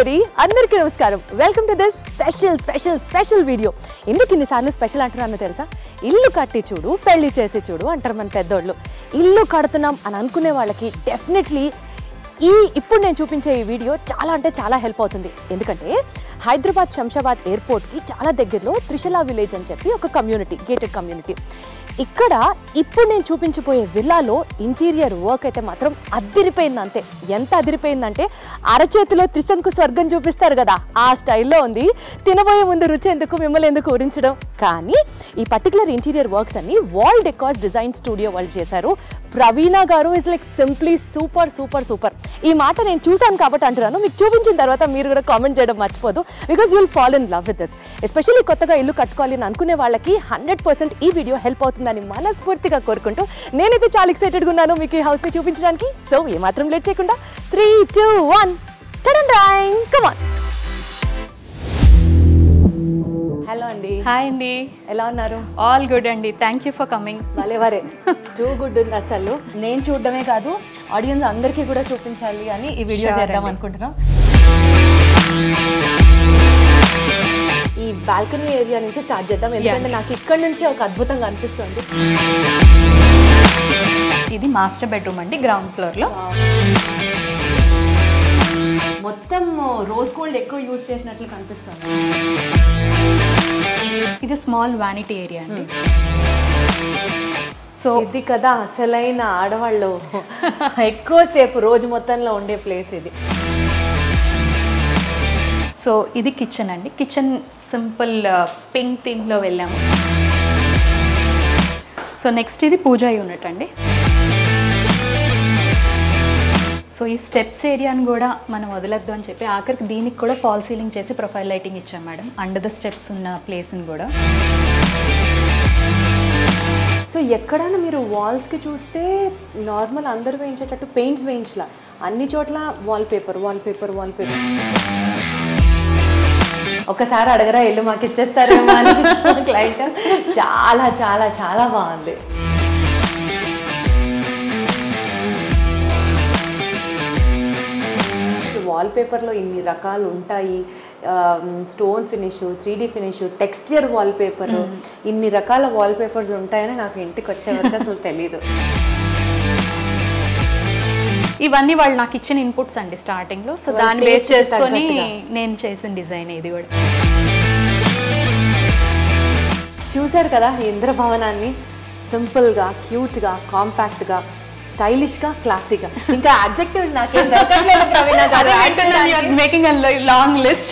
everybody, అందరికీ నమస్కారం. Welcome to this special video. ఎందుకు ఇన్నిసార్లు స్పెషల్ అంటున్నానో తెలుసా? ఇల్లు కట్టి చూడు, పెళ్లి చేసి చూడు అంటారు మన పెద్దోళ్ళు. ఇల్లు కడుతున్నాం అని అనుకునే వాళ్ళకి డెఫినెట్లీ ఇప్పుడు నేను చూపించే ఈ వీడియో చాలా అంటే చాలా హెల్ప్ అవుతుంది. ఎందుకంటే హైదరాబాద్ శంషాబాద్ ఎయిర్పోర్ట్కి చాలా దగ్గరలో త్రిశల విలేజ్ అని చెప్పి ఒక కమ్యూనిటీ, గేటెడ్ కమ్యూనిటీ. ఇక్కడ ఇప్పుడు నేను చూపించబోయే విల్లాలో ఇంటీరియర్ వర్క్ అయితే మాత్రం అదిరిపోయింది. అంతే, ఎంత అదిరిపోయిందంటే అరచేతిలో త్రిశంకు స్వర్గం చూపిస్తారు కదా, ఆ స్టైల్లో ఉంది. తినబోయే ముందు రుచి ఎందుకు, మిమ్మల్ని ఎందుకు ఊరించడం. కానీ ఈ పర్టికులర్ ఇంటీరియర్ వర్క్స్ అన్ని వాల్ డెకార్స్ డిజైన్ స్టూడియో వాళ్ళు చేశారు. ప్రవీణ గారు is like simply super super super. ఈ మాట నేను చూసాను కాబట్టి అంటున్నాను. మీకు చూపించిన తర్వాత మీరు కూడా కామెంట్ చేయడం మర్చిపోదు, because you will fall in love with this. Especially కొత్తగా ఇల్లు కట్టుకోవాలి అని అనుకునే వాళ్ళకి 100% ఈ వీడియో హెల్ప్ అవుతుందని మనస్ఫూర్తిగా కోరుకుంటూ నేనైతే చాలా ఎక్సైటెడ్గా ఉన్నాను మీకు ఈ హౌస్ని చూపించడానికి. సో ఏమాత్రం లేట్ చేయకుండా 3, 2, 1 కమ్ ఆన్. హలో అండి. హాయ్ అండి, ఎలా ఉన్నారు? ఆల్ గుడ్ అండి, థ్యాంక్ యూ ఫర్ కమింగ్. వరే టూ గుడ్ ఉంది. అసలు నేను చూడడమే కాదు, ఆడియన్స్ అందరికీ కూడా చూపించాలి అని ఈ వీడియో చేద్దాం అనుకుంటున్నాం. ఈ బాల్కనీ ఏరియా నుంచి స్టార్ట్ చేద్దాం, ఎందుకంటే నాకు ఇక్కడ నుంచే ఒక అద్భుతంగా అనిపిస్తుంది. ఇది మాస్టర్ బెడ్రూమ్ అండి, గ్రౌండ్ ఫ్లోర్లో. మొత్తం రోజ్ గోల్డ్ ఎక్కువ యూజ్ చేసినట్లు కనిపిస్తుంది. ఇది స్మాల్ వానిటీ ఏరియా అండి. సో ఇది కదా అసలైన ఆడవాళ్ళు ఎక్కువసేపు రోజు మొత్తంలో ఉండే ప్లేస్ ఇది. సో ఇది కిచెన్ అండి. కిచెన్ సింపుల్ పింక్ థీమ్లో వెళ్ళాము. సో నెక్స్ట్ ఇది పూజా యూనిట్ అండి. సో ఈ స్టెప్స్ ఏరియాని కూడా మనం వదలొద్దు అని చెప్పి ఆఖరికి దీనికి కూడా ఫాల్ సీలింగ్ చేసి ప్రొఫైల్ లైటింగ్ ఇచ్చాం మేడం, అండర్ ద స్టెప్స్ ఉన్న ప్లేస్ని కూడా. సో ఎక్కడైనా మీరు వాల్స్కి చూస్తే నార్మల్ అందరు వేయించేటట్టు పెయింట్స్ వేయించలా, అన్ని చోట్ల వాల్పేపర్. ఒకసారి అడగరా ఇల్లు మాకు ఇచ్చేస్తారేమో అని క్లయింట్. చాలా చాలా చాలా బాగుంది. వాల్పేపర్లో ఇన్ని రకాలు ఉంటాయి. Stone finish, 3D finish, texture wallpaper, ఇన్ని రకాల వాల్పేపర్స్ ఉంటాయని నాకు ఇంటికి వచ్చే వరకు అసలు తెలీదు. ఇవన్నీ వాళ్ళు నాకు ఇచ్చిన ఇన్పుట్స్ అండి స్టార్టింగ్లో. సో దాన్ని బేస్ చేసుకొని నేను చేసిన డిజైన్ ఇది కూడా. చూశారు కదా ఇంద్రభవనాన్ని, సింపుల్గా, క్యూట్గా, కాంపాక్ట్గా, స్టైలిష్గా, క్లాసీగా. ఇంకా అడ్జెక్టివ్స్ నాకేం దొరకట్లేదు Praveena garu. Making a long list.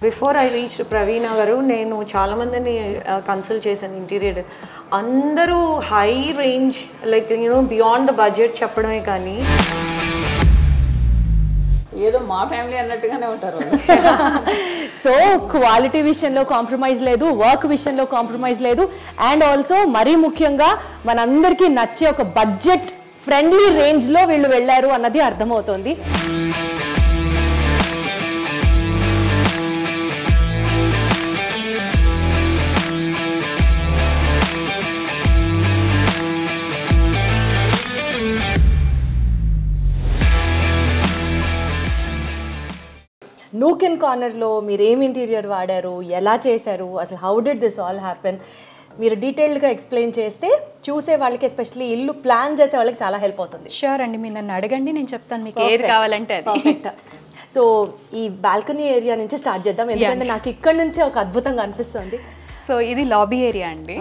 Before I reach Praveena garu, నేను చాలామందిని కన్సల్ట్ చేశాను ఇంటీరియర్. అందరూ high range, like beyond the budget చెప్పడమే కానీ ఏదో మా ఫ్యామిలీ అన్నట్టుగానే ఉంటారు. సో క్వాలిటీ విషయంలో కాంప్రమైజ్ లేదు, వర్క్ విషయంలో కాంప్రమైజ్ లేదు, అండ్ ఆల్సో మరీ ముఖ్యంగా మనందరికీ నచ్చే ఒక బడ్జెట్ ఫ్రెండ్లీ రేంజ్లో వీళ్ళు వెళ్ళారు అన్నది అర్థమవుతుంది. నూక్ అండ్ కార్నర్లో మీరు ఏం ఇంటీరియర్ వాడారు, ఎలా చేశారు, అసలు how did this all happen, మీరు డీటెయిల్డ్గా ఎక్స్ప్లెయిన్ చేస్తే చూసే వాళ్ళకి, ఎస్పెషల్లీ ఇల్లు ప్లాన్ చేసే వాళ్ళకి చాలా హెల్ప్ అవుతుంది. షూర్ అండి, మీరు నన్ను అడగండి, నేను చెప్తాను మీకు ఏది కావాలంటే అది. పర్ఫెక్ట్. సో ఈ బాల్కనీ ఏరియా నుంచి స్టార్ట్ చేద్దాం, ఎందుకంటే నాకు ఇక్కడ నుంచే ఒక అద్భుతంగా అనిపిస్తుంది. సో ఇది లాబీ ఏరియా అండి.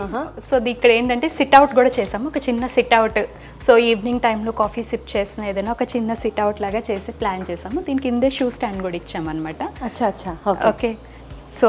సో ఇక్కడ ఏంటంటే సిట్అవుట్ కూడా చేసాము, ఒక చిన్న సిట్అవుట్. సో ఈవినింగ్ టైంలో కాఫీ సిప్ చేసిన ఏదైనా ఒక చిన్న సిట్అవుట్ లాగా చేసి ప్లాన్ చేసాము. దీనికి కిందే షూ స్టాండ్ కూడా ఇచ్చామన్నమాట. అచ్చా. Okay. So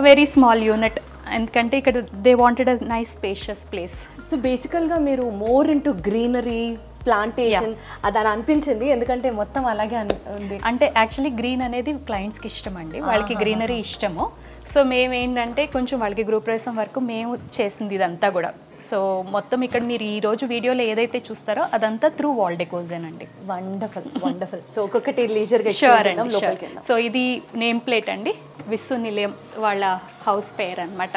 very small unit, ఎందుకంటే ఇక్కడ they wanted a nice spacious place. So బేసికల్గా మీరు మోర్ ఇంటూ గ్రీనరీ, ప్లాంటేషన్ అదని అనిపించింది, ఎందుకంటే మొత్తం అలాగే ఉంది. అంటే యాక్చువల్లీ గ్రీన్ అనేది క్లయింట్స్కి ఇష్టం అండి, వాళ్ళకి గ్రీనరీ ఇష్టము. సో మేము ఏంటంటే కొంచెం వాళ్ళకి గృహప్రవేశం వరకు మేము చేసింది ఇదంతా కూడా. సో మొత్తం ఇక్కడ మీరు ఈ రోజు వీడియోలో ఏదైతే చూస్తారో అదంతా త్రూ వాల్ డెకోర్సేనండి. వండర్ఫుల్. సో ఒక్కొక్కటి లీజర్గా. సో ఇది నేమ్ ప్లేట్ అండి, విస్సు నిలయం వాళ్ళ హౌస్ పేర్ అనమాట.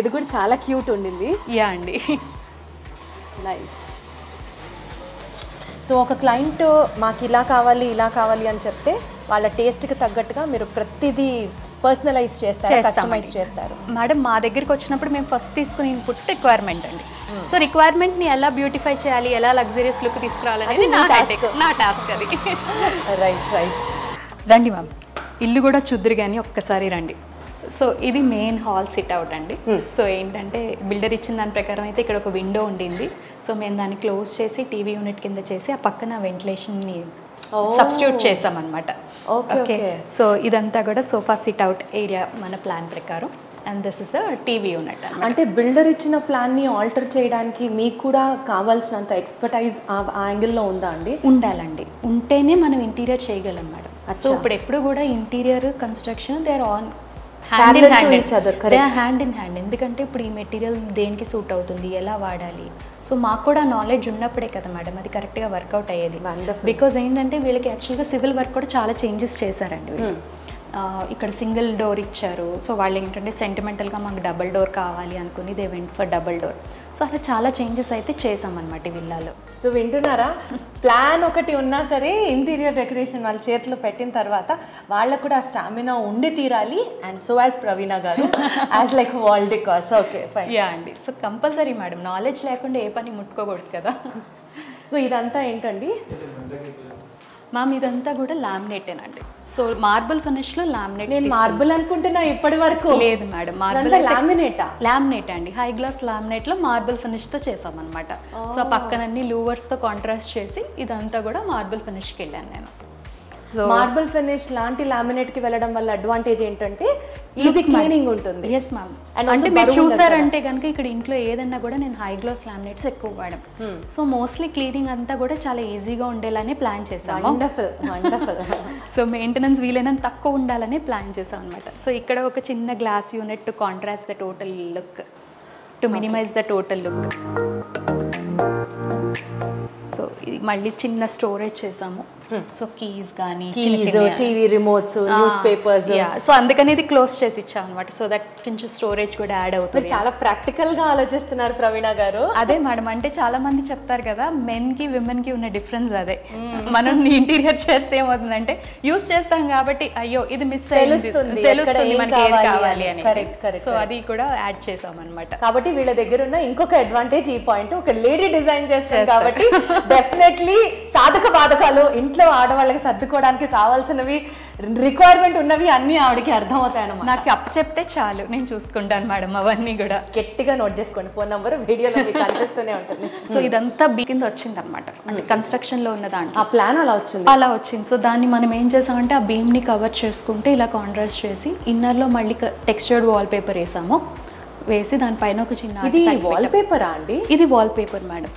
ఇది కూడా చాలా క్యూట్ ఉండింది. యా అండి, నైస్. సో ఒక క్లయింట్ మాకు ఇలా కావాలి అని చెప్తే వాళ్ళ టేస్ట్కి తగ్గట్టుగా మీరు ప్రతిదీ పర్సనలైజ్ చేస్తారు, కస్టమైజ్ చేస్తారు. మేడం మా దగ్గరికి వచ్చినప్పుడు మేము ఫస్ట్ తీసుకునే ఇన్పుట్ రిక్వైర్మెంట్ అండి. సో రిక్వైర్మెంట్ని ఎలా బ్యూటిఫై చేయాలి, ఎలా లగ్జరియస్ లుక్ తీసుకురావాలనేది నా టాస్క్ అది. Right right. రండి మ్యామ్, ఇల్లు కూడా చూద్దురు కానీ ఒక్కసారి రండి. సో ఇది మెయిన్ హాల్ సిట్ అవుట్ అండి. సో ఏంటంటే బిల్డర్ ఇచ్చిన దాని ప్రకారం అయితే ఇక్కడ ఒక విండో ఉండింది. సో మేము దాన్ని క్లోజ్ చేసి టీవీ యూనిట్ కింద చేసి ఆ పక్కన వెంటిలేషన్ని సబ్స్టిట్యూట్ చేసామన్నమాట. ఓకే, సో ఇదంతా కూడా సోఫా సిట్ అవుట్ ఏరియా మన ప్లాన్ ప్రకారం. And this is a TV unit. అంటే బిల్డర్ ఇచ్చిన ప్లాన్ని ఆల్టర్ చేయడానికి మీకు కూడా కావాల్సినంత ఎక్స్పర్టైజ్ ఆ యాంగిల్లో ఉందా అండి? ఉండాలండి, ఉంటేనే మనం ఇంటీరియర్ చేయగలం మేడం. సో ఇప్పుడు ఎప్పుడు కూడా interior construction they are on hand in hand. ఎందుకంటే ఇప్పుడు ఈ మెటీరియల్ దేనికి సూట్ అవుతుంది, ఎలా వాడాలి, సో మాకు కూడా నాలెడ్జ్ ఉన్నప్పుడే కదా మేడం అది కరెక్ట్గా వర్కౌట్ అయ్యేది. బికాజ్ ఏంటంటే వీళ్ళకి యాక్చువల్గా సివిల్ వర్క్ కూడా చాలా చేంజెస్ చేశారండి. ఇక్కడ సింగిల్ డోర్ ఇచ్చారు. సో వాళ్ళు ఏంటంటే సెంటిమెంటల్గా మాకు డబుల్ డోర్ కావాలి అనుకుని they went for double door. So అలా చాలా చేంజెస్ అయితే చేసామన్నమాట ఈ విల్లాలో. సో వింటున్నారా, ప్లాన్ ఒకటి ఉన్నా సరే ఇంటీరియర్ డెకరేషన్ వాళ్ళ చేతిలో పెట్టిన తర్వాత వాళ్ళకు కూడా స్టామినా ఉండి తీరాలి. అండ్ సో యాజ్ ప్రవీణ గారు as like wall decors. Okay fine. Yeah అండి, సో కంపల్సరీ మేడం, నాలెడ్జ్ లేకుండా ఏ పని ముట్టుకోకూడదు కదా. సో ఇదంతా ఏంటండి మ్యామ్? ఇదంతా కూడా లామినేటేనండి. సో మార్బుల్ ఫినిష్ లో లామినేట్. నేను మార్బుల్ అనుకుంటున్నా ఇప్పటి వరకు. లేదు మేడం, మార్బుల్ లామినేట్ అండి. హై గ్లాస్ లామినేట్ లో మార్బుల్ ఫినిష్ తో చేసామన్నమాట. సో పక్కనన్ని లూవర్స్ తో కాంట్రాస్ట్ చేసి ఇదంతా కూడా మార్బుల్ ఫినిష్ కి వెళ్ళాను నేను. మార్బుల్ ఫినిష్ లాంటి లామినేట్ కి వెళ్ళడం వల్ల అడ్వాంటేజ్ ఏంటంటే ఈజీ క్లీనింగ్ ఉంటుంది. ఎస్ మ్యామ్, అంటే మీరు చూసారంటే కనుక ఇక్కడ ఇంట్లో ఏదన్నా కూడా నేను హై గ్లాస్ లామినేట్స్ ఎక్కువ వాడడం. సో మోస్ట్లీ క్లీనింగ్ అంతా కూడా చాలా ఈజీగా ఉండేలానే ప్లాన్ చేసాము. సో మెయింటెనెన్స్ వీలైనంత తక్కువ ఉండాలని ప్లాన్ చేసాం అనమాట. సో ఇక్కడ ఒక చిన్న glass unit to contrast the total look, to minimize the total look. So ఇది మళ్ళీ చిన్న స్టోరేజ్ చేసాము. సో కీస్ కానీ TV remotes, newspapers. So అందుకని ఇది క్లోజ్ చేసి ఇచ్చాం అనమాట. సో దట్ కొంచెం స్టోరేజ్ కూడా యాడ్ అవుతుంది. చాలా ప్రాక్టికల్ గా ఆలోచిస్తున్నారు ప్రవీణ గారు. అదే మేడం, అంటే చాలా మంది చెప్తారు కదా మెన్ కి విమెన్ కి ఉన్న డిఫరెన్స్ అదే. మనం ఇంటీరియర్ చేస్తే ఏమవుతుందంటే యూస్ చేస్తాం కాబట్టి అయ్యో ఇది మిస్ తెలుస్తుంది మనకి ఏది కావాలి అని. సో అది కూడా యాడ్ చేసాం అనమాట. కాబట్టి వీళ్ళ దగ్గర ఉన్న ఇంకొక అడ్వాంటేజ్ ఈ పాయింట్, ఒక లేడీ డిజైన్ చేస్తారు కాబట్టి డెఫినెట్లీ సాధక బాధకాలు ఇంట్లో ఆడవాళ్ళకి సర్దుకోవడానికి కావాల్సినవి రిక్వైర్మెంట్ ఉన్నవి అన్ని ఆవిడకి అర్థమవుతాయి అన్నమాట. నాకు అప్ చెప్తే చాలు, నేను చూసుకుంటాను మేడం అవన్నీ కూడా. గట్టిగా నోట్ చేసుకోండి, ఫోన్ నంబర్ వీడియోలో మీకు కనిపిస్తూనే ఉంటుంది. సో ఇదంతా బీ కింద వచ్చింది అనమాట, అంటే కన్స్ట్రక్షన్ లో ఉన్న దాంట్లో ఆ ప్లాన్ అలా వచ్చింది. సో దాన్ని మనం ఏం చేసామంటే ఆ బీమ్ ని కవర్ చేసుకుంటే ఇలా కాంట్రాస్ట్ చేసి ఇన్నర్ లో మళ్ళీ టెక్స్చర్డ్ వాల్ పేపర్ వేసాము. వేసి దానిపైన ఒక చిన్న ఇది వాల్ పేపరా అండి? ఇది వాల్ పేపర్ మేడం.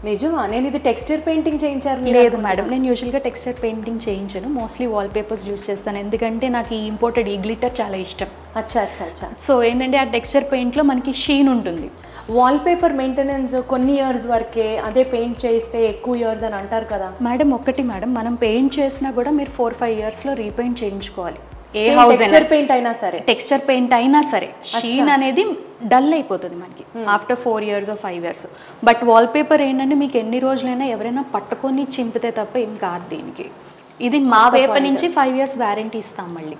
నిజమా? నేను ఇది టెక్స్చర్ పెయింటింగ్ చేయించారు. లేదు మేడం, నేను యూజువల్గా టెక్స్చర్ పెయింటింగ్ చేయించాను, మోస్ట్లీ వాల్ పేపర్స్ యూస్ చేస్తాను. ఎందుకంటే నాకు ఈ ఇంపోర్టెడ్ ఈ గ్లిటర్ చాలా ఇష్టం. అచ్చా అచ్చా అచ్చా. సో ఏంటంటే ఆ టెక్స్చర్ పెయింట్లో మనకి షీన్ ఉంటుంది. వాల్ పేపర్ మెయింటెనెన్స్ కొన్ని ఇయర్స్ వరకే, అదే పెయింట్ చేస్తే ఎక్కువ ఇయర్స్ అని అంటారు కదా మేడం. ఒకటి మేడం, మనం పెయింట్ చేసినా కూడా మీరు 4-5 ఇయర్స్లో రీపెయింట్ చేయించుకోవాలి. ఏ హౌస్ టెక్స్చర్ పెయింట్ అయినా సరే, టెక్స్చర్ పెయింట్ అయినా సరే షీన్ అనేది డల్ అయిపోతుంది మనకి after 4 years or 5 years. But wall paper ఏంటంటే మీకు ఎన్ని రోజులైనా ఎవరైనా పట్టుకొని చింపితే తప్ప ఏం కాదు దీనికి. ఇది మా వైపు నుంచి 5 years వారంటీ ఇస్తాం మళ్ళీ,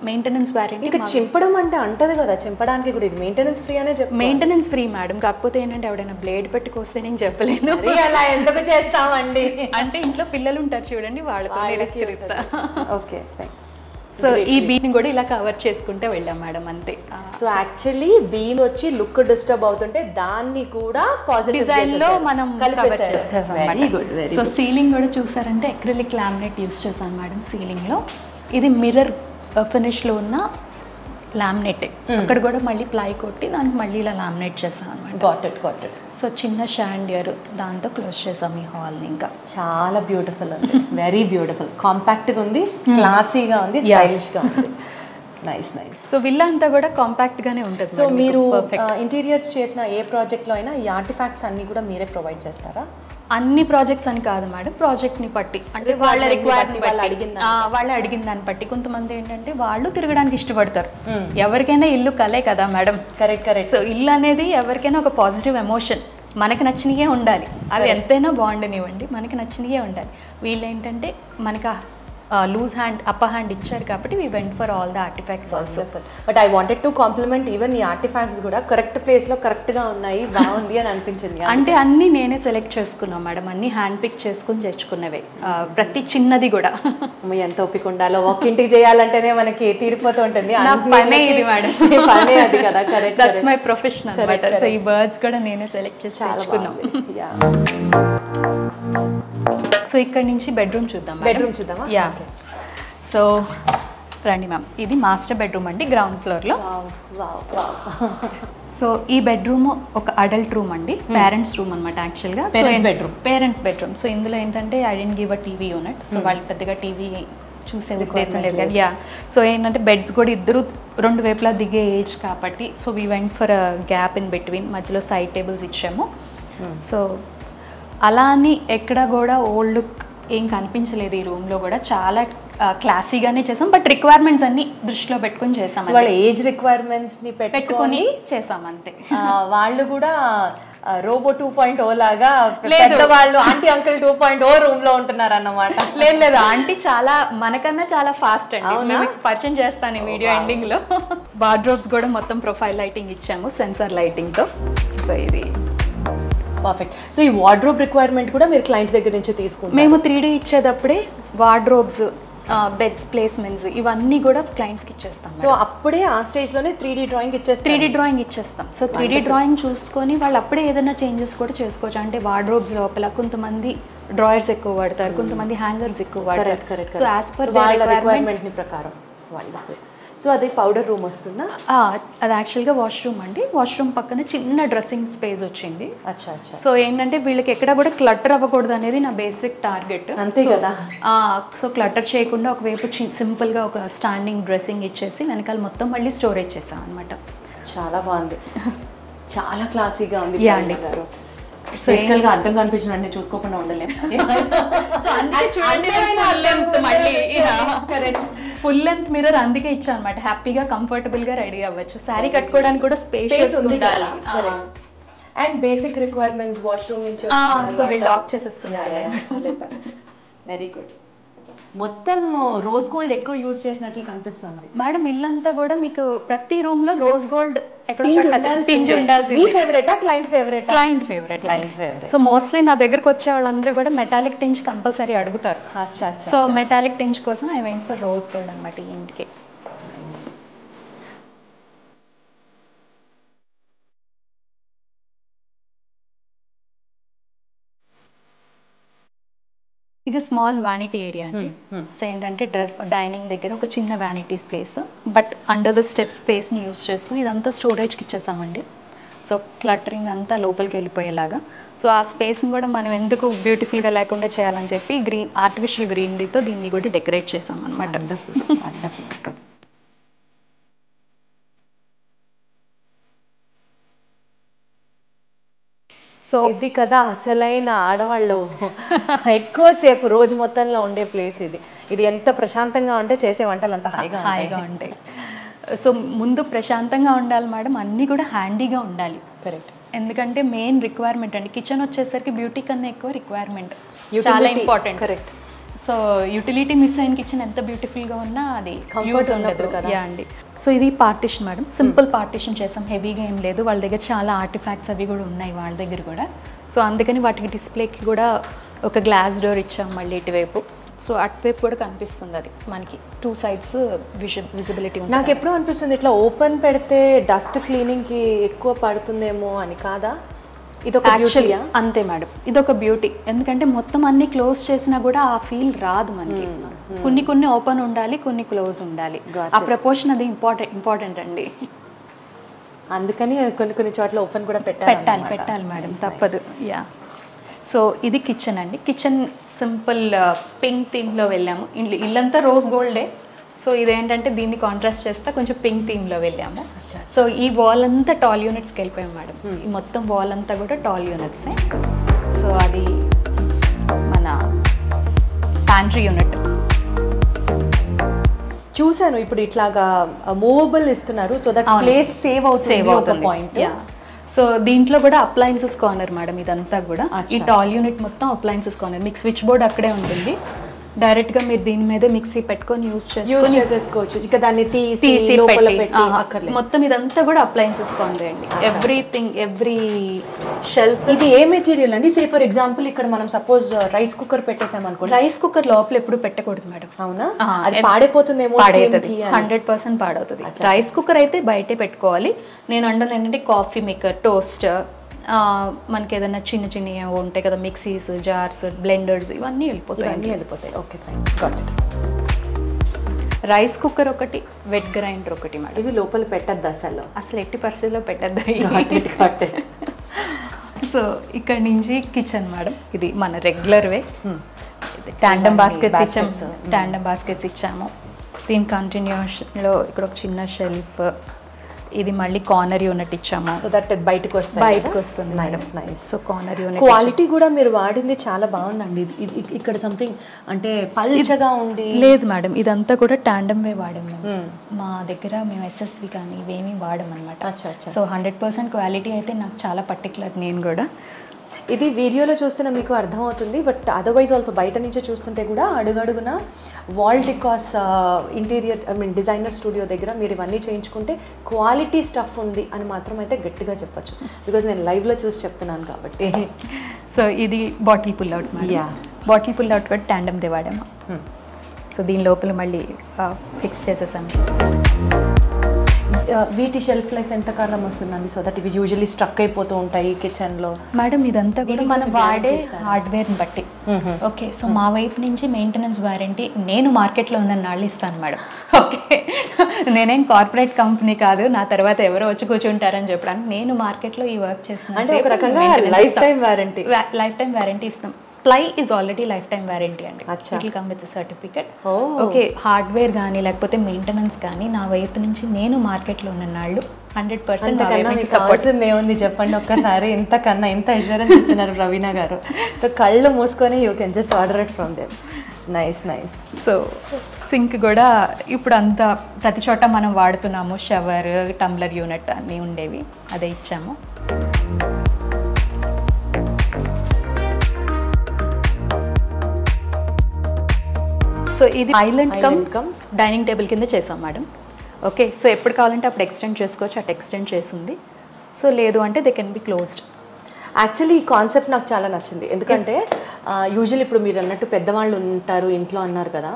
మెయింటెనెన్స్ వారంటీ. ఇంకా చింపడం అంటే అంటది కదా, చింపడానికి కూడా ఇది మెయింటెనెన్స్ ఫ్రీ అనే చెప్పి. మెయింటెనెన్స్ ఫ్రీ మేడం, కాకపోతే ఏంటంటే ఎవడైనా బ్లేడ్ పెట్టుకొస్తే నేను చెప్పలేను. అలా ఎందుకు చేస్తామండి అంటే ఇంట్లో పిల్లలు ఉంటారు చూడండి, వాళ్ళతో ఓకే. సో ఈ బీమ్ కూడా ఇలా కవర్ చేసుకుంటే వెళ్ళాం మేడం, అంతే. సో యాక్చువల్లీ బీమ్ వచ్చి లుక్ డిస్టర్బ్ అవుతుంటే దాన్ని కూడా పాజిటివ్ డిజైన్ లో మనం కవర్ చేస్తాం. సో సీలింగ్ కూడా చూసారంటే అక్రిలిక్ లామినేట్ యూస్ చేశాను మేడం సీలింగ్ లో. ఇది మిర్రర్ ఫినిష్ లో ఉన్న లామినేట్, అక్కడ కూడా మళ్ళీ ప్లై కొట్టి దానికి మళ్ళీ ఇలా లామినేట్ చేసాం అనమాట. Got it. సో చిన్న షాండియర్ దాంతో క్లోజ్ చేసాం ఈ హాల్ని. ఇంకా చాలా బ్యూటిఫుల్ ఉంది, వెరీ బ్యూటిఫుల్, కాంపాక్ట్గా ఉంది, క్లాసీగా ఉంది, స్టైలిష్గా ఉంది. నైస్. సో విల్లా అంతా కూడా కాంపాక్ట్ గానే ఉంటుంది. సో మీరు ఇంటీరియర్స్ చేసిన ఏ ప్రాజెక్ట్లో అయినా ఈ ఆర్టిఫాక్ట్స్ అన్ని కూడా మీరే ప్రొవైడ్ చేస్తారా? అన్ని ప్రాజెక్ట్స్ అని కాదు మేడం, ప్రాజెక్ట్ ని బట్టి, అంటే వాళ్ళ రిక్వైర్మెంట్ వాళ్ళు అడిగిన దాన్ని బట్టి. కొంతమంది ఏంటంటే వాళ్ళు తిరగడానికి ఇష్టపడతారు, ఎవరికైనా ఇల్లు కలే కదా మేడం. కరెక్ట్. సో ఇల్లు అనేది ఎవరికైనా ఒక పాజిటివ్ ఎమోషన్. మనకి నచ్చినవే ఉండాలి, అవి ఎంతైనా బాగుండనివ్వండి, మనకి నచ్చినవే ఉండాలి. వీళ్ళు ఏంటంటే మనకి లూజ్ హ్యాండ్ అప్పర్ హ్యాండ్ ఇచ్చారు కాబట్టి we went for all the artifacts also. But I wanted to complement even ఈ ఆర్టిఫాక్ట్స్ కూడా కరెక్ట్ ప్లేస్లో కరెక్ట్గా ఉన్నాయి, బాగుంది అని అనిపించింది. అంటే అన్నీ నేనే సెలెక్ట్ చేసుకున్నాం మేడం, అన్నీ హ్యాండ్ పిక్ చేసుకుని తెచ్చుకున్నవే, ప్రతి చిన్నది కూడా. ఎంత ఓపిక ఉండాలో, ఒక ఇంటికి చేయాలంటేనే మనకి తీరిపోతూ ఉంటుంది. నా పనే ఇది మేడం, పనే అది కదా. కరెక్ట్, దట్స్ మై ప్రొఫెషన్ అన్నమాట. సో ఈ బర్డ్స్ కూడా నేనే సెలెక్ట్ చేసి తెచ్చుకున్నాం. సో ఇక్కడ నుంచి బెడ్రూమ్ చూద్దాం. బెడ్రూమ్ చూద్దామా? యా. సో రండి మ్యామ్, ఇది మాస్టర్ బెడ్రూమ్ అండి, గ్రౌండ్ ఫ్లోర్లో. సో ఈ బెడ్రూమ్ ఒక అడల్ట్ రూమ్ అండి, పేరెంట్స్ రూమ్ అనమాట యాక్చువల్గా. Parents bedroom. సో ఇందులో ఏంటంటే I didn't give a TV unit, so వాళ్ళు పెద్దగా టీవీ చూసే ఉద్దేశం లేదు కదా. యా. సో ఏంటంటే బెడ్స్ కూడా ఇద్దరు రెండు వైపులా దిగే ఏజ్ కాబట్టి, so we went for a gap in between, మధ్యలో సైడ్ టేబుల్స్ ఇచ్చాము. సో అలా అని ఎక్కడ కూడా ఓల్డ్ లుక్ ఏం కనిపించలేదు ఈ రూమ్లో కూడా, చాలా క్లాసీగానే చేసాం. బట్ రిక్వైర్మెంట్స్ అన్ని దృష్టిలో పెట్టుకుని చేసాం, వాళ్ళ ఏజ్ రిక్వైర్మెంట్స్ని పెట్టుకొని చేసాం అంతే. వాళ్ళు కూడా రోబో 2.0 లాగా వాళ్ళు ఆంటీ అంకుల్ 2.0 రూమ్ లో ఉంటున్నారు అన్నమాట. లేదు, ఆంటీ చాలా మనకన్నా చాలా ఫాస్ట్ అండి. మేము పరిచయం చేస్తాను వీడియో ఎండింగ్ లో. వార్డ్రోబ్స్ కూడా మొత్తం ప్రొఫైల్ లైటింగ్ ఇచ్చాము, సెన్సార్ లైటింగ్ తో. సో ఇది పర్ఫెక్ట్. సో ఈ వార్డ్రోబ్ రిక్వైర్మెంట్ కూడా మీరు క్లయింట్ దగ్గర నుంచి తీసుకుంటారు? మేము 3D ఇచ్చేటప్పుడే వార్డ్రోబ్స్, బెడ్స్ ప్లేస్మెంట్స్ ఇవన్నీ కూడా క్లయింట్స్కి ఇచ్చేస్తాం. సో అప్పుడే ఆ స్టేజ్లోనే 3D డ్రాయింగ్ ఇచ్చేస్తాం. 3D డ్రాయింగ్ ఇచ్చేస్తాం. సో 3D డ్రాయింగ్ చూసుకొని వాళ్ళు అప్పుడే ఏదైనా చేంజెస్ కూడా చేసుకోవచ్చు. అంటే వార్డ్రోబ్స్ లోపల కొంతమంది డ్రాయర్స్ ఎక్కువ వాడతారు, కొంతమంది హ్యాంగర్స్ ఎక్కువ వాడతారు. సో యాజ్ పర్ వాళ్ళ రిక్వైర్మెంట్ ప్రకారం వాళ్ళు. సో అది పౌడర్ రూమ్ వస్తుందా? అది యాక్చువల్గా వాష్రూమ్ అండి. వాష్రూమ్ పక్కన చిన్న డ్రెస్సింగ్ స్పేస్ వచ్చింది. అచ్చా అచ్చా. సో ఏంటంటే వీళ్ళకి ఎక్కడ కూడా క్లటర్ అవ్వకూడదు అనేది నా బేసిక్ టార్గెట్. అంతే కదా. సో క్లటర్ చేయకుండా ఒకవైపు సింపుల్గా ఒక స్టాండింగ్ డ్రెస్సింగ్ ఇచ్చేసి వెనకాల మొత్తం మళ్ళీ స్టోరేజ్ చేసాం అనమాట. చాలా బాగుంది, చాలా క్లాసీగా ఉంది. యా అండి. స్పెషల్ గా అర్థం కనిపించినట్టు చూసుకోకుండా ఉండలేము. ఫుల్ లెంత్ మిర్రర్ అందుకే ఇచ్చా అనమాట, హ్యాపీగా కంఫర్టబుల్ గా రెడీ అవ్వచ్చు. శారీ కట్టుకోవడానికి కూడా స్పేస్ ఉంది. అండ్ బేసిక్ రిక్వైర్మెంట్స్ వాష్రూమ్ నుంచి సో వీళ్ళు లాక్ చేసేస్తున్నారు. Very good. మొత్తం రోజ్ గోల్డ్ ఎక్కువ యూజ్ చేసినట్లు కనిపిస్తుంది మేడం. ఇల్లంతా కూడా మీకు ప్రతి రూమ్ లో రోజ్ గోల్డ్ సో మోస్ట్లీ నా దగ్గరకు వచ్చే వాళ్ళందరూ కూడా మెటాలిక్ టింజ్ కంపల్సరీ అడుగుతారు. సో మెటాలిక్ టింజ్ కోసం I went for rose gold అనమాట ఈ ఇంటికి. ఇది స్మాల్ వ్యానిటీ ఏరియా అండి. సో ఏంటంటే డైనింగ్ దగ్గర ఒక చిన్న vanity place, but under the step స్పేస్ని యూస్ చేసుకుని ఇదంతా స్టోరేజ్కి ఇచ్చేసామండి. సో క్లటరింగ్ అంతా లోపలికి వెళ్ళిపోయేలాగా. సో ఆ స్పేస్ని కూడా మనం ఎందుకు బ్యూటిఫుల్గా లేకుండా చేయాలని చెప్పి ఆర్టిఫిషియల్ గ్రీనరీతో దీన్ని కూడా డెకరేట్ చేసాం అనమాట. సో ఇది కదా అసలైన ఆడవాళ్ళు ఎక్కువసేపు రోజు మొత్తంలో ఉండే ప్లేస్ ఇది. ఇది ఎంత ప్రశాంతంగా ఉంటే చేసే వంటలు అంత హాయిగా ఉంటాయి. సో ముందు ప్రశాంతంగా ఉండాలి మేడం, అన్నీ కూడా హ్యాండీగా ఉండాలి. కరెక్ట్. ఎందుకంటే మెయిన్ రిక్వైర్మెంట్ అండి, కిచెన్ వచ్చేసరికి బ్యూటీ కన్నా ఎక్కువ రిక్వైర్మెంట్ చాలా important. Correct. So utility miss అయిన కిచెన్ ఎంత బ్యూటిఫుల్గా ఉన్నా అది యూజ్ ఉండదు కదా అండి. సో ఇది పార్టిషన్ మేడం, సింపుల్ పార్టిషన్ చేసాం, హెవీగా ఏం లేదు. వాళ్ళ దగ్గర చాలా ఆర్టిఫాక్ట్స్ అవి కూడా ఉన్నాయి వాళ్ళ దగ్గర కూడా. సో అందుకని వాటికి డిస్ప్లేకి కూడా ఒక గ్లాస్ డోర్ ఇచ్చాం మళ్ళీ ఇటువైపు. సో అటువైపు కూడా కనిపిస్తుంది అది మనకి, 2 sides విజిబిలిటీ ఉంది. నాకు ఎప్పుడూ అనిపిస్తుంది ఇట్లా ఓపెన్ పెడితే డస్ట్ క్లీనింగ్కి ఎక్కువ పడుతుందేమో అని. కాదా? యాక్చువల్లీ అంతే మేడం, ఇదొక బ్యూటీ. ఎందుకంటే మొత్తం అన్ని క్లోజ్ చేసినా కూడా ఆ ఫీల్ రాదు మనకి. కొన్ని ఓపెన్ ఉండాలి, కొన్ని క్లోజ్ ఉండాలి. ఆ ప్రపోర్షన్ అది ఇంపార్టెంట్ అండి. అందుకని కొన్ని చోట్ల ఓపెన్ కూడా పెట్టాలి మేడం, తప్పదు. యా. సో ఇది కిచెన్ అండి. కిచెన్ సింపుల్ పింక్ థీమ్లో వెళ్ళాము. ఇల్లంతా రోజ్ గోల్డే. సో ఇదేంటంటే దీన్ని కాంట్రాస్ట్ చేస్తే కొంచెం పింక్ థీమ్లో వెళ్ళాము. సో ఈ వాల్ అంతా టాల్ యూనిట్స్కి వెళ్ళిపోయాం మేడం. ఈ మొత్తం వాల్ అంతా కూడా టాల్ యూనిట్సే. సో అది మన ప్యాంట్రీ యూనిట్. చూసాను ఇప్పుడు ఇట్లాగా మూవబుల్ ఇస్తున్నారు, సో దట్ ప్లేస్ సేవ్ అవుతుంది. సో దీంట్లో కూడా అప్లయన్సెస్ కార్నర్ మేడం ఇదంతా కూడా. ఈ టాల్ యూనిట్ మొత్తం అప్లయన్సెస్ కార్నర్. మీకు స్విచ్ బోర్డ్ అక్కడే ఉంటుంది. డైరెక్ట్ గా మీరు దీని మీద మిక్సీ పెట్టుకొని యూస్ చేసేసుకోవచ్చు. ఇక దాన్ని తీసి మొత్తం ఇదంతా కూడా అప్లయన్సెస్ కార్నర్ అండి. Everything, every shelf. ఇది ఏ మెటీరియల్ అండి? సే ఫర్ ఎగ్జాంపుల్ ఇక్కడ మనం సపోజ్ రైస్ కుక్కర్ పెట్టేసాం అనుకోండి, రైస్ కుక్కర్ లోపల ఎప్పుడు పెట్టకూడదు మేడం. అవునా? అది పాడైపోతుందేమో. 100% పాడవుతుంది. రైస్ కుక్కర్ అయితే బయటే పెట్టుకోవాలి. నేను అంటుంది ఏంటంటే కాఫీ మేకర్, టోస్టర్, మనకి ఏదైనా చిన్న చిన్నవి ఉంటాయి కదా, మిక్సీస్, జార్స్, బ్లెండర్స్, ఇవన్నీ వెళ్ళిపోతాయి. Okay fine, got it. Rice cooker ఒకటి, వెట్ గ్రైండర్ ఒకటి మేడం. ఇవి లోపల పెట్టద్దు అసలు ఎట్టి పరిస్థితుల్లో పెట్టద్దు. సో ఇక్కడ నుంచి కిచెన్ మేడం. ఇది మన రెగ్యులర్ వే. టాండమ్ బాస్కెట్స్ ఇచ్చాము. దీని కంటిన్యూషన్లో ఇక్కడ ఒక చిన్న షెల్ఫ్. ఇది మళ్ళీ కార్నర్ యూనిట్ ఇచ్చాము. సో దట్ బయటకు వస్తుంది. Nice. So corner unit quality కూడా మీరు వాడింది చాలా బాగుందండి. ఇక్కడ సంథింగ్ అంటే పల్చగా ఉంది. లేదు మేడం, ఇదంతా కూడా టాండమ్ వే వాడాం మేము. మా దగ్గర మేము ఎస్ఎస్వి కానీ ఇవేమీ వాడాం అనమాట. సో 100% క్వాలిటీ అయితే నాకు చాలా పర్టికులర్. నేను కూడా ఇది వీడియోలో చూస్తున్నా మీకు అర్థమవుతుంది, బట్ అదర్వైజ్ ఆల్సో బయట నుంచి చూస్తుంటే కూడా అడుగడుగున వాల్ డికాస్ ఇంటీరియర్ డిజైనర్ స్టూడియో దగ్గర మీరు ఇవన్నీ చేయించుకుంటే క్వాలిటీ స్టఫ్ ఉంది అని మాత్రం అయితే గట్టిగా చెప్పచ్చు. బికాజ్ నేను లైవ్లో చూసి చెప్తున్నాను కాబట్టి. సో ఇది bottle pull out. Bottle pull out కూడా టాండమ్ దే వాడాము. సో దీని లోపల మళ్ళీ ఫిక్స్ చేసేసాము. వీటి షెల్ఫ్ లైఫ్ ఎంత కాలం వస్తుందండి? సో దట్ ఇవి యూజువల్లీ స్ట్రక్ అయిపోతూ ఉంటాయి కిచెన్లో. మేడం ఇదంతా కూడా మనం వాడే హార్డ్వేర్ని బట్టి. ఓకే, సో మా వైపు నుంచి మెయింటెనెన్స్ వారంటీ నేను మార్కెట్లో ఉందని నాళ్ళు ఇస్తాను మేడం. ఓకే, నేనేం కార్పొరేట్ కంపెనీ కాదు, నా తర్వాత ఎవరో వచ్చి కూర్చుంటారని చెప్పడానికి. నేను మార్కెట్లో ఈ వర్క్ చేస్తున్నాను. అంటే ఒక రకంగా లైఫ్ టైం వారంటీ ఇస్తాం. Ply is already lifetime warranty అండి. It will come with certificate. Okay, hardware కానీ లేకపోతే మెయింటెనెన్స్ కానీ నా వైపు నుంచి నేను మార్కెట్లో ఉన్న నాళ్ళు 100% సపోర్ట్ ఏముంది చెప్పండి ఒక్కసారి. ఇంతకన్నా ఎంత ఇన్సూరెన్స్ ఇస్తున్నారు ప్రవీణ గారు. సో కళ్ళు మూసుకొని you can just order it from there. Nice. So sink కూడా ఇప్పుడు అంతా ప్రతి చోట మనం వాడుతున్నాము. షవర్, టంబ్లర్ యూనిట్ అన్నీ ఉండేవి, అదే ఇచ్చాము. సో ఇది ఐలాండ్ కమ్ డైనింగ్ టేబుల్ కింద చేసాం మేడం. ఓకే, సో ఎప్పుడు కావాలంటే అప్పుడు ఎక్స్టెండ్ చేసుకోవచ్చు. అటు ఎక్స్టెండ్ చేసింది. సో లేదు అంటే they can be closed. Actually ఈ కాన్సెప్ట్ నాకు చాలా నచ్చింది. ఎందుకంటే యూజువల్లీ ఇప్పుడు మీరు అన్నట్టు పెద్దవాళ్ళు ఉంటారు ఇంట్లో అన్నారు కదా,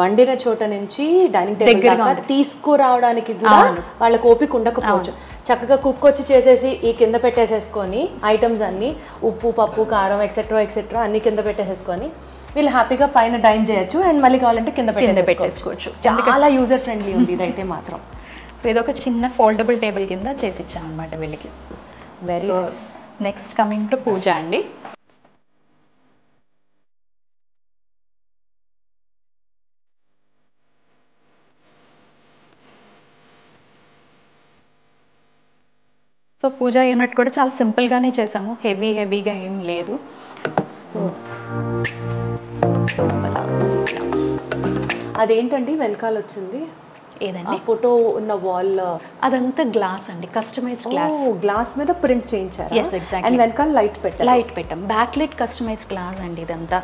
వండిన చోట నుంచి డైనింగ్ టేబుల్ దాకా తీసుకురావడానికి కూడా వాళ్ళకి ఓపిక ఉండకపోవచ్చు. చక్కగా కుక్ వచ్చి చేసేసి ఈ కింద పెట్టేసేసుకొని ఐటమ్స్ అన్నీ ఉప్పు, పప్పు, కారం ఎక్సెట్రా అన్ని కింద పెట్టేసేసుకొని వీళ్ళు హ్యాపీగా పైన డైన్ చేయొచ్చు అండ్ మళ్ళీ కావాలంటే కింద పెట్టేసుకోవచ్చు. చాలా యూజర్ ఫ్రెండ్లీ ఉంది ఇదైతే మాత్రం. సో ఇదొక చిన్న ఫోల్డబుల్ టేబుల్ కింద చేసి ఇచ్చాం అనమాట వీళ్ళకి. Very nice. Next coming to puja అండి. సో పూజ యూనిట్ కూడా చాలా సింపుల్గానే చేసాము, హెవీగా ఏం లేదు. అదేంటండి వెనకాల వచ్చింది? ఏదండి? ఫోటో ఉన్న వాల్ అదంతా గ్లాస్ అండి, కస్టమైజ్డ్ గ్లాస్ మీద ప్రింట్ చేయించారు. yes exactly. అండ్ వెనకాల లైట్ పెట్టాం. బ్యాక్ లైట్ కస్టమైజ్డ్ గ్లాస్ అండి ఇదంతా.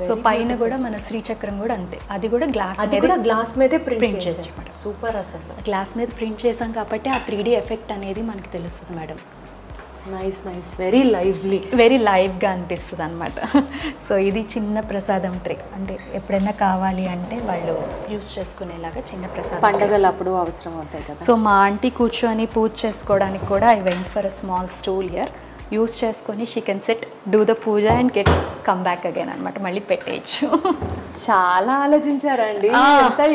సో పైన కూడా మన శ్రీచక్రం కూడా అంతే, అది కూడా గ్లాస్ మీదే ప్రింట్ చేసాం. సూపర్. అసలు గ్లాస్ మీద ప్రింట్ చేసాం కాబట్టి ఆ 3D ఎఫెక్ట్ అనేది మనకి తెలుస్తుంది మేడం. నైస్. వెరీ లైవ్గా అనిపిస్తుంది అనమాట. సో ఇది చిన్న ప్రసాదం ట్రే, అంటే ఎప్పుడైనా కావాలి అంటే వాళ్ళు యూస్ చేసుకునేలాగా చిన్న ప్రసాదం. పండగలు అప్పుడు అవసరం అవుతాయి కదా. సో మా ఆంటీ కూర్చొని పూజ చేసుకోవడానికి కూడా I went for a small stool here. Use చేసుకొని she can set do the puja and get come back again అనమాట. మళ్ళీ పెట్టేయచ్చు. చాలా ఆలోచించారండి,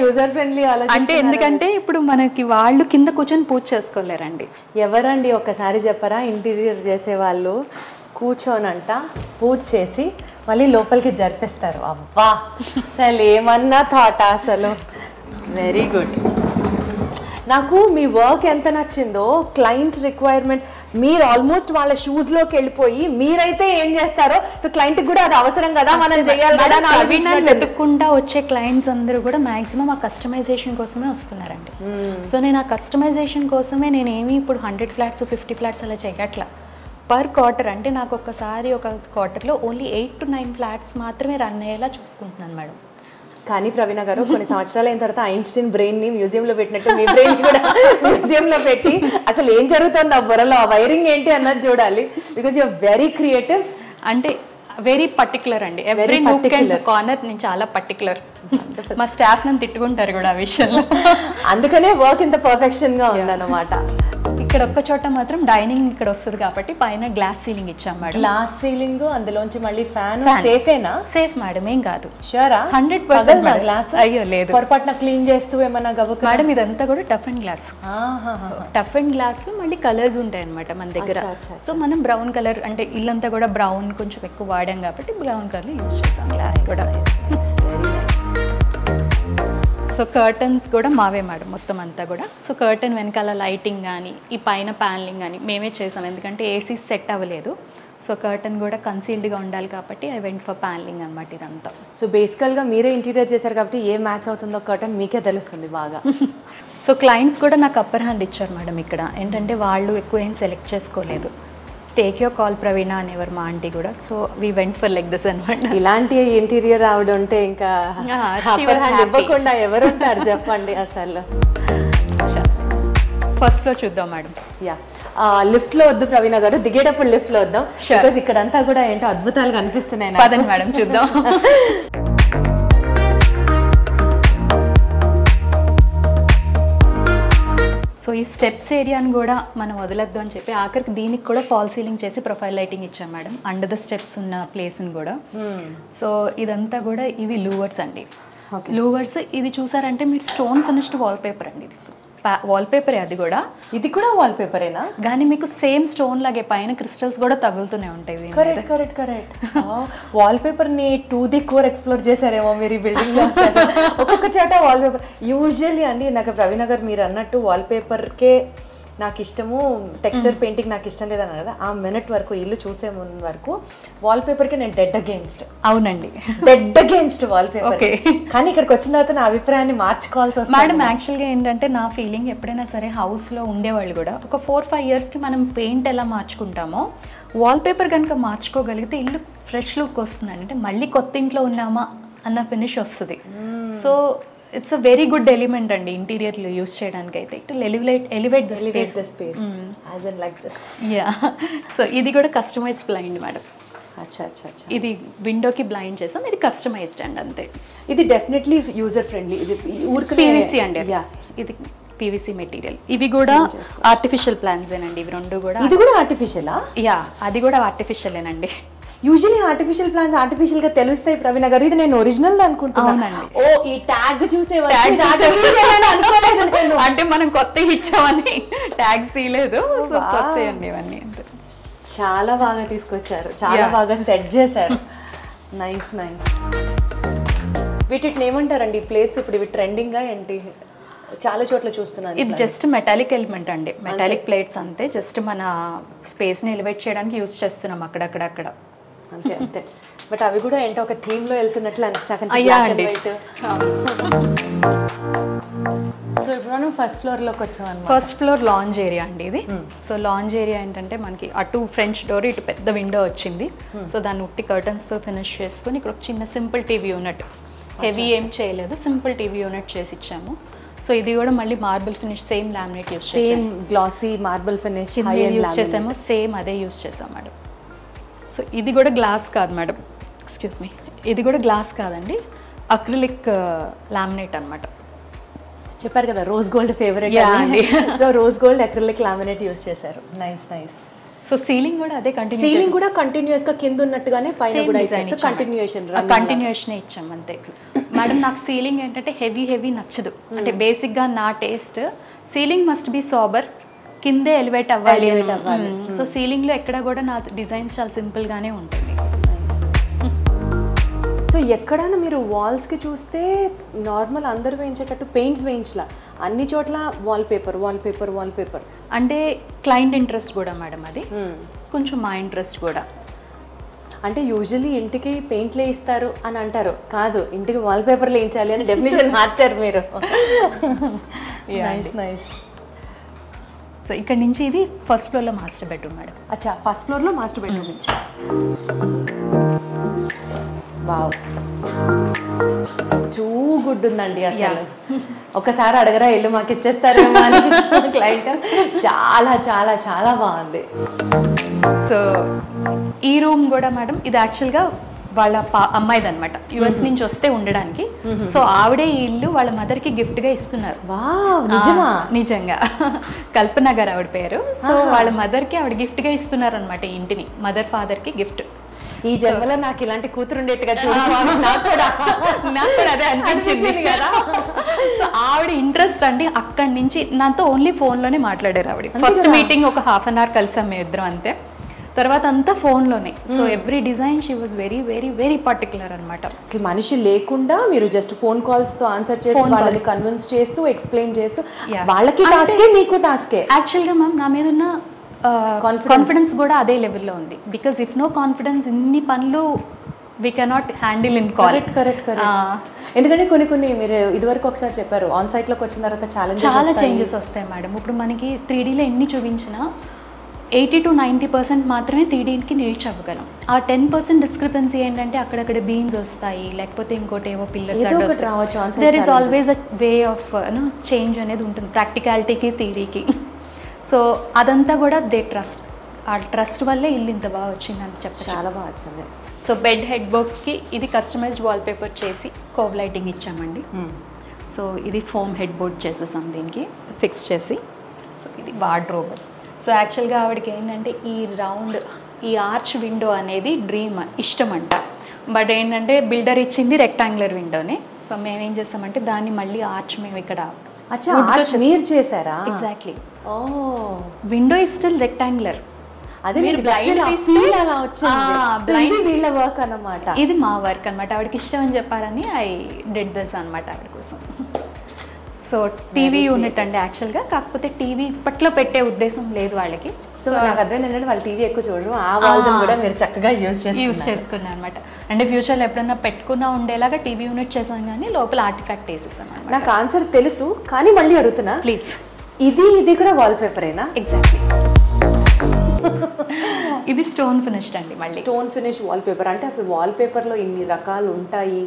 యూజర్ ఫ్రెండ్లీ అంటే ఎందుకంటే ఇప్పుడు మనకి వాళ్ళు కింద కూర్చొని పూజ చేసుకోలేరండి. ఎవరండి ఒక్కసారి చెప్పరా, ఇంటీరియర్ చేసే వాళ్ళు కూర్చోనంట పూజ చేసి మళ్ళీ లోపలికి జరిపిస్తారు. అబ్బా అసలు ఏమన్నా థాట్ అసలు. Very good. నాకు మీ వర్క్ ఎంత నచ్చిందో, క్లయింట్ రిక్వైర్మెంట్, మీరు ఆల్మోస్ట్ వాళ్ళ షూస్ లోకి వెళ్ళిపోయి మీరైతే ఏం చేస్తారో, సో క్లయింట్ కూడా అది అవసరం కదా, మనం చేయాలి కదా అని ఆలోచించినట్టు. వెతుక్కుంటా వచ్చే క్లయింట్స్ అందరూ కూడా మాక్సిమం ఆ కస్టమైజేషన్ కోసమే వస్తున్నారండి. సో నేను ఆ కస్టమైజేషన్ కోసమే నేనేమి ఇప్పుడు 100 ఫ్లాట్స్ 50 ఫ్లాట్స్ అలా చేయట్లా. పర్ క్వార్టర్ అంటే నాకు ఒక్కసారి ఒక క్వార్టర్లో ఓన్లీ 8 to 9 ఫ్లాట్స్ మాత్రమే రన్ అయ్యేలా చూసుకుంటున్నాను మేడం. కానీ ప్రవీణ గారు కొన్ని సంవత్సరాలు అయిన తర్వాత ఐన్స్టీన్ బ్రెయిన్ ని మ్యూజియంలో పెట్టినట్టు మీ బ్రెయిన్ కూడా మ్యూజియంలో పెట్టి అసలు ఏం జరుగుతుంది ఆ బుర్రలో, ఆ వైరింగ్ ఏంటి అన్నది చూడాలి. Because you're very creative. అంటే వెరీ పర్టికులర్ అండి. ఎవ్రీ నూక్ అండ్ కార్నర్ నేను చాలా పర్టికులర్. మా స్టాఫ్ నన్ను తిట్టుకుంటారు కూడా ఆ విషయంలో. అందుకనే వర్క్ ఇంత పర్ఫెక్షన్ గా ఉందన్నమాట. ఇక్కడ ఒక్క చోట మాత్రం డైనింగ్ ఇక్కడ వస్తుంది కాబట్టి పైన గ్లాస్ సీలింగ్ ఇచ్చాం మేడం. గ్లాస్ సీలింగ్, అందులోంచి మళ్ళీ ఫ్యాన్. సేఫేనా? సేఫ్ మేడం, ఏం కాదు. షూరా? 100% గ్లాస్. అయ్యో లేదు, పొరపాటున క్లీన్ చేస్తూ ఏమన్నా గబుక్. మేడం ఇదంతా కూడా tough and glass. Tough and glass లో మళ్ళీ కలర్స్ ఉంటాయి అనమాట మన దగ్గర. సో మనం బ్రౌన్ కలర్ అంటే ఇల్లంతా కూడా బ్రౌన్ కొంచెం ఎక్కువ వాడాం కాబట్టి బ్రౌన్ కలర్ యూజ్ చేసాం గ్లాస్ కూడా. సో కర్టన్స్ కూడా మావే మేడం మొత్తం అంతా కూడా. సో కర్టన్ వెనకాల లైటింగ్ కానీ ఈ పైన ప్యానలింగ్ కానీ మేమే చేసాం, ఎందుకంటే ఏసీ సెట్ అవ్వలేదు. సో కర్టన్ కూడా కన్సీల్డ్గా ఉండాలి కాబట్టి ఐ వెంట్ ఫర్ ప్యానలింగ్ అనమాట ఇదంతా. సో బేసికల్గా మీరే ఇంటీరియర్ చేశారు కాబట్టి ఏ మ్యాచ్ అవుతుందో కర్టన్ మీకే తెలుస్తుంది బాగా. సో క్లయింట్స్ కూడా నాకు అప్పర్ హ్యాండ్ ఇచ్చారు మేడం ఇక్కడ. ఏంటంటే వాళ్ళు ఎక్కువ ఏం సెలెక్ట్ చేసుకోలేదు. టేక్ యువర్ కాల్ ప్రవీణ అనేవారు మా ఆంటీ కూడా. So we went for like this అనమాట. ఇలాంటి ఇంటీరియర్ ఆవిడ ఉంటే ఇంకా ఇవ్వకుండా ఎవరు ఉంటారు చెప్పండి అసలు. ఫస్ట్ ఫ్లోర్ చూద్దాం మేడం. యా, లిఫ్ట్ లో వద్దు ప్రవీణ గారు, దిగేటప్పుడు లిఫ్ట్ లో వద్దాం. బికాజ్ ఇక్కడంతా కూడా ఏంటో అద్భుతాలు కనిపిస్తున్నాయి. పదండి మేడం చూద్దాం. సో ఈ స్టెప్స్ ఏరియాని కూడా మనం వదలొద్దు అని చెప్పి ఆఖరికి దీనికి కూడా ఫాల్ సీలింగ్ చేసి ప్రొఫైల్ లైటింగ్ ఇచ్చాం మేడం, అండర్ ద స్టెప్స్ ఉన్న ప్లేస్ని కూడా. సో ఇదంతా కూడా ఇవి లూవర్స్ అండి. లూవర్స్ ఇది చూసారంటే మీరు స్టోన్ ఫినిష్డ్ వాల్ పేపర్ అండి. ఇది వాల్ పేపరే, అది కూడా. ఇది కూడా వాల్ పేపరేనా? కానీ మీకు సేమ్ స్టోన్ లాగే పైన క్రిస్టల్స్ కూడా తగులుతూనే ఉంటాయి. Correct correct correct. Wall paper ని టు ది కోర్ ఎక్స్ప్లోర్ చేశారేమో మీరు ఈ బిల్డింగ్ లో. ఒక్కొక్క చోట వాల్ పేపర్ యూజువల్లీ అండి. నాకు ప్రవీణ గారు మీరు అన్నట్టు వాల్ పేపర్కే నాకు ఇష్టము, టెక్స్చర్ పెయింటింగ్ నాకు ఇష్టం లేదని కదా, ఆ మినిట్ వరకు ఇల్లు చూసే ముందు వరకు వాల్ పేపర్కి నేను డెడ్ అగేన్స్ట్. అవునండి, డెడ్ అగేన్స్ట్ వాల్ పేపర్. కానీ ఇక్కడికి వచ్చిన తర్వాత నా అభిప్రాయాన్ని మార్చుకోవాల్సి వస్తుంది మేడం. యాక్చువల్గా ఏంటంటే నా ఫీలింగ్ ఎప్పుడైనా సరే హౌస్లో ఉండేవాళ్ళు కూడా ఒక 4-5 ఇయర్స్కి మనం పెయింట్ ఎలా మార్చుకుంటామో వాల్ పేపర్ కనుక మార్చుకోగలిగితే ఇల్లు ఫ్రెష్ లుక్ వస్తుందండి. అంటే మళ్ళీ కొత్త ఇంట్లో ఉన్నామా అన్న ఫినిష్ వస్తుంది. So it's a very good element అండి ఇంటీరియర్లో యూస్ చేయడానికి అయితే. It elevate the space as in like this. Yeah. So ఇది కూడా కస్టమైజ్డ్ బ్లైండ్ మేడం. అచ్చా అచ్చా అచ్చా. ఇది విండోకి బ్లైండ్ చేసాం, ఇది కస్టమైజ్డ్ అండి అంతే. ఇది డెఫినెట్లీ యూజర్ ఫ్రెండ్లీ. ఇది పీవీసీ అండి. ఇది పీవీసీ మెటీరియల్. ఇవి కూడా ఆర్టిఫిషియల్ ప్లాంట్స్ ఏనండి ఇవి రెండు కూడా. ఇది కూడా ఆర్టిఫిషియలా? యా, అది కూడా ఆర్టిఫిషియలేనండి. యూజువల్లీ ఆర్టిఫిషియల్ ప్లాంట్స్ ఆర్టిఫిషియల్ గా తెలుస్తాయి ప్రవీణ గారు. ఇది నేను ఒరిజినల్ అనుకుంటున్నాను. ఓ ఈ ట్యాగ్ చూసే అంటే మనం కొత్త ఇచ్చామని ట్యాగ్స్ తీయలేదు. సో కొత్త అండి ఇవన్నీ. చాలా బాగా తీసుకొచ్చారు, చాలా బాగా సెట్ చేశారు. Nice nice. వీటిని ఏమంటారండి ప్లేట్స్? ఇప్పుడు ఇవి ట్రెండింగ్ గా ఏంటి? చాలా చోట్ల చూస్తున్నాను. ఇది జస్ట్ మెటాలిక్ ఎలిమెంట్ అండి, మెటాలిక్ ప్లేట్స్ అంతే. జస్ట్ మన స్పేస్ ని ఎలివేట్ చేయడానికి యూజ్ చేస్తున్నాం అక్కడక్కడ అంతే అంతే. బట్ అవి కూడా ఏంటో ఒక థీమ్ లో వెళ్తున్నట్లు అనిపించాక. సో ఇప్పుడు మనం ఫస్ట్ ఫ్లోర్ లోకి వచ్చాం. ఫస్ట్ ఫ్లోర్ లాంజ్ ఏరియా అండి ఇది. సో లాంజ్ ఏరియా ఏంటంటే మనకి అటు ఫ్రెంచ్ డోర్, ఇటు పెద్ద విండో వచ్చింది. సో దాన్ని ఉట్టి కర్టన్స్ తో ఫినిష్ చేసుకుని ఇక్కడ ఒక చిన్న సింపుల్ టీవీ యూనిట్, హెవీ ఏం చేయలేదు, సింపుల్ టీవీ యూనిట్ చేసి ఇచ్చాము. సో ఇది కూడా మళ్ళీ marble finish, same laminate use చేసాము. Same glossy marble finish use చేసాము, సేమ్ అదే యూస్ చేసాం మేడం. సో ఇది కూడా గ్లాస్ కాదు మేడం, ఎక్స్క్యూజ్ మీ, ఇది కూడా గ్లాస్ కాదండి, అక్రిలిక్ లామినేట్ అనమాట. చెప్పారు కదా rose gold favourite. So rose gold acrylic laminate use చేశారు. Nice nice. సో సీలింగ్ కూడా అదే కంటిన్యూ, సీలింగ్ కూడా కంటిన్యూస్ గా కింద ఉన్నట్టుగానే పైన కూడా ఇచ్చారు. కంటిన్యూషన్ ఇచ్చాం అంతే మేడం. నాకు సీలింగ్ ఏంటంటే హెవీ నచ్చదు. అంటే బేసిక్ గా నా taste ceiling must be sober, కిందే ఎలివేట్ అవ్వాలి. సో సీలింగ్ లో ఎక్కడ కూడా నా డిజైన్స్ చాలా సింపుల్ గానే ఉంటుంది. సో ఎక్కడైనా మీరు వాల్స్కి చూస్తే నార్మల్ అందరూ వేయించేటట్టు పెయింట్స్ వేయించలా, అన్ని చోట్ల వాల్పేపర్ వాల్పేపర్ వాల్పేపర్. అంటే క్లయింట్ ఇంట్రెస్ట్ కూడా మేడం అది, కొంచెం మా ఇంట్రెస్ట్ కూడా. అంటే యూజువల్లీ ఇంటికి పెయింట్లు వేయిస్తారు అని అంటారు, కాదు ఇంటికి వాల్పేపర్లు వేయించాలి అని డెఫినేషన్ మార్చారు మీరు. Nice nice. సో ఇక్కడ నుంచి ఇది ఫస్ట్ ఫ్లోర్లో మాస్టర్ బెడ్రూమ్ మేడం. అచ్చా, ఫస్ట్ ఫ్లోర్లో మాస్టర్ బెడ్రూమ్ ఇచ్చా. వావ్, టూ గుడ్ ఉందండి అసలు. ఒకసారి అడగరా ఇల్లు మాకు ఇచ్చేస్తారేమో అని క్లయింట్. చాలా చాలా చాలా బాగుంది. సో ఈ రూమ్ కూడా మేడం ఇది యాక్చువల్గా వాళ్ళ అమ్మాయిది అనమాట, యుఎస్ నుంచి వస్తే ఉండడానికి. సో ఆవిడే ఈ ఇల్లు వాళ్ళ మదర్కి గిఫ్ట్గా ఇస్తున్నారు. వావ్, నిజమా? నిజంగా, కల్పన గారు ఆవిడ పేరు. సో వాళ్ళ మదర్కి ఆవిడ గిఫ్ట్గా ఇస్తున్నారు అనమాట ఈ ఇంటిని, మదర్ ఫాదర్కి గిఫ్ట్. ఈ జన్మలో నాకు ఇలాంటి కూతురు ఉండేట్టుగా చూడాలి. నాకు కూడా అదే అనిపించింది కదా. సో ఆవిడ ఇంట్రెస్ట్ అండి అక్కడి నుంచి నాతో ఓన్లీ ఫోన్లోనే మాట్లాడారు ఆవిడ. ఫస్ట్ మీటింగ్ ఒక ½ అన్ అవర్ కలిసాం మేము ఇద్దరం అంతే, తర్వాత అంతా ఫోన్లోనే. So every design she was very very very particular అనమాట. అసలు మనిషి లేకుండా మీరు జస్ట్ ఫోన్ కాల్స్తో ఆన్సర్ చేసి వాళ్ళని కన్విన్స్ చేస్తూ ఎక్స్ప్లెయిన్ చేస్తూ, వాళ్ళకి టాస్కే మీకు టాస్కే. యాక్చువల్గా మ్యామ్ నా మీద ఉన్న కాన్ఫిడెన్స్ కూడా అదే లెవెల్లో ఉంది. బికాస్ ఇఫ్ నో కాన్ఫిడెన్స్ ఇన్ని పనులు we cannot handle in call. Correct. ఎందుకంటే కొన్ని మీరు ఇదివరకు ఒకసారి చెప్పారు, ఆన్ సైట్లోకి వచ్చిన తర్వాత చాలా చేంజెస్ వస్తాయి మేడం. ఇప్పుడు మనకి 3Dలో ఎన్ని చూపించినా 80 to 90% మాత్రమే 3Dకి రీచ్ అవ్వగలం. ఆ 10% డిస్క్రిపెన్సీ ఏంటంటే అక్కడక్కడ బీమ్స్ వస్తాయి, లేకపోతే ఇంకోటి ఏవో pillars. There is always a way of change అనేది ఉంటుంది ప్రాక్టికాలిటీకి థియరీకి. సో అదంతా కూడా దే ట్రస్ట్, ఆ ట్రస్ట్ వల్లే ఇల్లు ఇంత బాగా వచ్చిందని చెప్పి. చాలా బాగా వచ్చింది. సో బెడ్ హెడ్ బోర్డ్కి ఇది కస్టమైజ్డ్ వాల్పేపర్ చేసి కోవ్ లైటింగ్ ఇచ్చామండి. సో ఇది ఫోమ్ హెడ్ బోర్డ్ చేసేసాం దీనికి ఫిక్స్ చేసి. సో ఇది వార్డ్రోబ్. సో యాక్చువల్గా ఆవిడకి ఏంటంటే ఈ రౌండ్ ఈ ఆర్చ్ విండో అనేది డ్రీమ్ ఇష్టం అంట. బట్ ఏంటంటే బిల్డర్ ఇచ్చింది రెక్టాంగులర్ విండోనే. సో మేము ఏం చేస్తామంటే దాన్ని మళ్ళీ ఆర్చ్ మేము ఇక్కడ మీరు చేశారా? Exactly. Window is still rectangular. అదే మీరు వీళ్ళ వర్క్ అన్నమాట. ఇది మా వర్క్ అనమాట. ఆవిడకి ఇష్టం అని చెప్పారని ఐ డెడ్ దిస్ అనమాట ఆవిడ కోసం. సో టీవీ యూనిట్ అండి యాక్చువల్గా, కాకపోతే టీవీ ఇప్పట్లో పెట్టే ఉద్దేశం లేదు వాళ్ళకి. సో నాకు అర్థమైంది ఏంటంటే వాళ్ళు టీవీ ఎక్కువ చూడరు, ఆ వాల్స్ కూడా మీరు చక్కగా యూజ్ చేసుకున్నాను అనమాట. అంటే ఫ్యూచర్లో ఎప్పుడన్నా పెట్టుకున్నా ఉండేలాగా టీవీ యూనిట్ చేసాను, కానీ లోపల ఆర్ట్ కట్ వేసేసాను అనమాట. నాకు ఆన్సర్ తెలుసు కానీ మళ్ళీ అడుగుతున్నా ప్లీజ్. ఇది కూడా వాల్పేపరేనా? ఎగ్జాక్ట్లీ. ఇది స్టోన్ ఫినిష్డ్ అండి. మళ్ళీ స్టోన్ ఫినిష్డ్ వాల్పేపర్ అంటే అసలు వాల్పేపర్లో ఇన్ని రకాలు ఉంటాయి.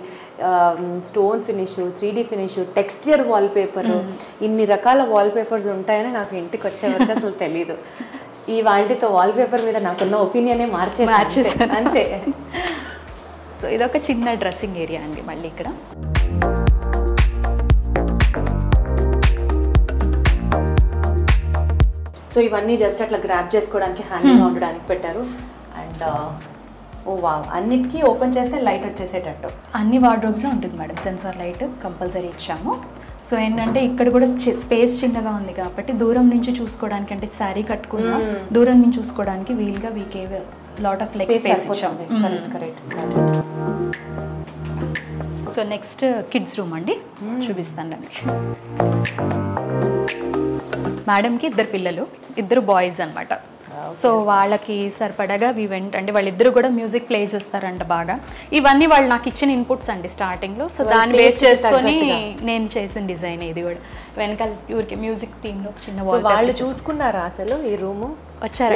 Stone finish, 3D finish, texture wallpaper, ఇన్ని రకాల వాల్పేపర్స్ ఉంటాయని నాకు ఇంటికి వచ్చే వరకు అసలు తెలీదు. ఈ వాటితో వాల్పేపర్ మీద నాకున్న ఒపీనియనే మార్చేసాను అంతే. సో ఇదొక చిన్న డ్రెస్సింగ్ ఏరియా అండి మళ్ళీ ఇక్కడ. సో ఇవన్నీ జస్ట్ అట్లా గ్రాప్ చేసుకోవడానికి హ్యాండీగా ఉండడానికి పెట్టారు. అండ్ ఓ వావ్, అన్నిటికీ ఓపెన్ చేస్తే లైట్ వచ్చేసేటట్టు అన్ని వార్డ్రోబ్స్లో ఉంటుంది మేడం. సెన్సార్ లైట్ కంపల్సరీ ఇచ్చాము. సో ఏంటంటే ఇక్కడ కూడా స్పేస్ చిన్నగా ఉంది కాబట్టి దూరం నుంచి చూసుకోవడానికి, అంటే శారీ కట్టుకున్నా దూరం నుంచి చూసుకోవడానికి వీలుగా వీకే లాట్ ఆఫ్ లెగ్ స్పేస్ ఇచ్చాము. Correct. So next kids room అండి, చూపిస్తానండి. మేడంకి 2 పిల్లలు, 2 బాయ్స్ అనమాట. సో వాళ్ళకి సరిపడగా అంటే వాళ్ళిద్దరు కూడా మ్యూజిక్ ప్లే చేస్తారంట బాగా. ఇవన్నీ వాళ్ళు నాకు ఇచ్చిన ఇన్పుట్స్ అండి స్టార్టింగ్లో. సో దాన్ని బేస్ చేసుకొని నేను చేసిన డిజైన్ ఇది కూడా. వెనకాల ఊరికి మ్యూజిక్ థీమ్లో చిన్న వాళ్ళు చూసుకున్నారా అసలు ఈ రూమ్? వచ్చారు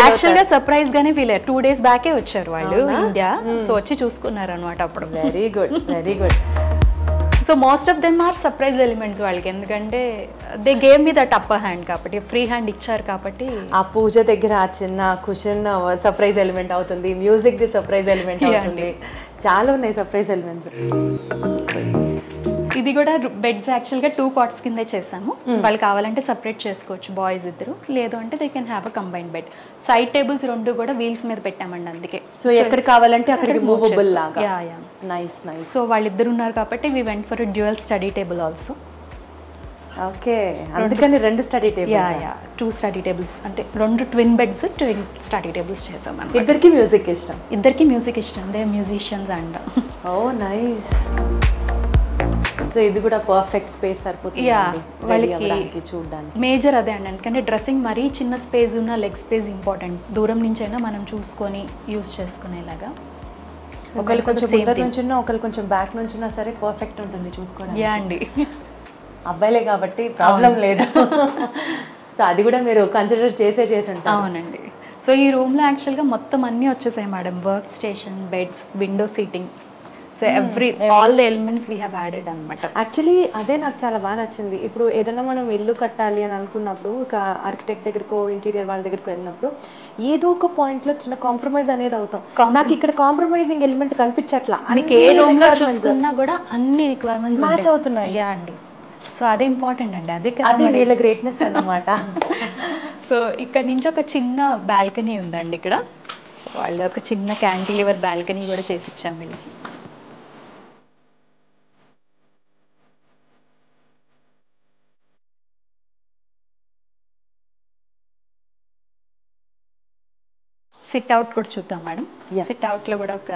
యాక్చువల్గా సర్ప్రైజ్ గానే ఫీల్ అయ్యారు. 2 days బ్యాకే వచ్చారు వాళ్ళు ఇండియా. సో వచ్చి చూసుకున్నారు అనమాట అప్పుడు. Very good, very good. So most of them are surprise elements వాళ్ళకి, ఎందుకంటే they gave me that upper hand కాబట్టి, ఫ్రీ హ్యాండ్ ఇచ్చారు కాబట్టి. ఆ పూజ దగ్గర ఆ చిన్న కుషన్ సర్ప్రైజ్ ఎలిమెంట్ అవుతుంది, మ్యూజిక్ ది సర్ప్రైజ్ ఎలిమెంట్ అవుతుంది, చాలా ఉన్నాయి సర్ప్రైజ్ ఎలిమెంట్స్. ఇది కూడా బెడ్స్ యాక్చువల్గా 2 parts కింద చేసాము. వాళ్ళు కావాలంటే సపరేట్ చేసుకోవచ్చు బాయ్స్ ఇద్దరు, లేదు అంటే they can have a combined bed. Side tables 2 కూడా వీల్స్ మీద పెట్టామండి అందుకే. సో ఎక్కడ కావాలంటే అక్కడికి మూవబుల్ లాగా. నైస్. సో వాళ్ళిద్దరు ఉన్నారు కాబట్టి we went for dual study table also. Okay, అందుకని 2 స్టడీ టేబుల్స్. 2 స్టడీ టేబుల్స్ అంటే 2 ట్విన్ బెడ్స్ 2 స్టడీ టేబుల్స్ చేసాం అన్నమాట. ఇద్దరికి మ్యూజిక్ ఇష్టం. ఇద్దరికి మ్యూజిక్ ఇష్టం, they musicians and. Oh nice. So ఇది కూడా పర్ఫెక్ట్ స్పేస్ సరిపోతుంది వాళ్ళకి చూడడానికి. మేజర్ అదే అండి, ఎందుకంటే డ్రెస్సింగ్ మరీ చిన్న స్పేస్ ఉన్న లెగ్ స్పేస్ ఇంపార్టెంట్. దూరం నుంచి అయినా మనం చూసుకొని యూస్ చేసుకునేలాగా. ఒకళ్ళు కొంచెం ముందర నుంచి ఒకళ్ళు కొంచెం బ్యాక్ నుంచి ఉన్నా సరే పర్ఫెక్ట్ ఉంటుంది చూసుకోవడానికి. యా అండి, అబ్బాయిలే కాబట్టి ప్రాబ్లం లేదు. సో అది కూడా మీరు కన్సిడర్ చేసి ఉంటారు. అవునండి. సో ఈ రూమ్లో యాక్చువల్గా మొత్తం అన్నీ వచ్చేసాయి madam. Work station, beds, window seating, so all the elements we have added అనమాట. యాక్చువల్లీ అదే నాకు చాలా బాగా నచ్చింది. ఇప్పుడు ఏదైనా మనం ఇల్లు కట్టాలి అని అనుకున్నప్పుడు ఒక ఆర్కిటెక్ట్ దగ్గరకో ఇంటీరియర్ వాళ్ళ దగ్గరకు వెళ్ళినప్పుడు ఏదో ఒక పాయింట్లో చిన్న కాంప్రమైజ్ అనేది అవుతాం. నాకు ఇక్కడ కాంప్రమైజింగ్ ఎలిమెంట్ కనిపించట్లా. మీకు ఏ రూమ్లో చూసుకున్నా కూడా అన్ని రిక్వైర్మెంట్స్ మ్యాచ్ అవుతున్నాయి. యా అండి, సో అదే ఇంపార్టెంట్ అండి. అదే వీళ్ళ గ్రేట్నెస్ అన్నమాట. సో ఇక్కడ నుంచి ఒక చిన్న బాల్కనీ ఉందండి ఇక్కడ. వాళ్ళు ఒక చిన్న క్యాంటిలివర్ బాల్కనీ కూడా చేసి ఇచ్చాం వీళ్ళకి. సిట్ అవుట్ కూడా చూద్దాం మేడం. సిట్ అవుట్ లో కూడా ఒక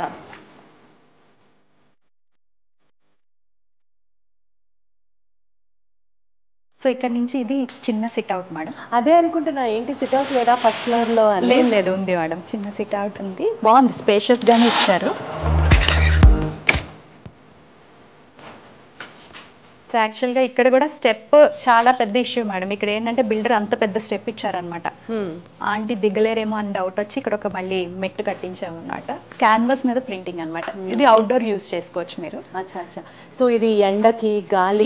సో ఇక్కడ నుంచి ఇది చిన్న సిట్ అవుట్ మేడం. అదే అనుకుంటున్నా, ఏంటి సిట్ అవుట్ లేదా ఫస్ట్ ఫ్లోర్ లో? లేదు ఉంది మేడం, చిన్న సిట్ అవుట్ ఉంది, బాగుంది, స్పేషియస్ గానే ఇచ్చారు. సో యాక్చువల్గా ఇక్కడ కూడా స్టెప్ చాలా పెద్ద ఇష్యూ మేడం. ఇక్కడ ఏంటంటే బిల్డర్ అంత పెద్ద స్టెప్ ఇచ్చారనమాట. ఆంటీ దిగలేరేమో అని డౌట్ వచ్చి ఇక్కడ ఒక మళ్ళీ మెట్టు కట్టించాము అనమాట. క్యాన్వాస్ మీద ప్రింటింగ్ అనమాట. ఇది అవుట్డోర్ యూజ్ చేసుకోవచ్చు మీరు. అచ్చా. సో ఇది ఎండకి గాలి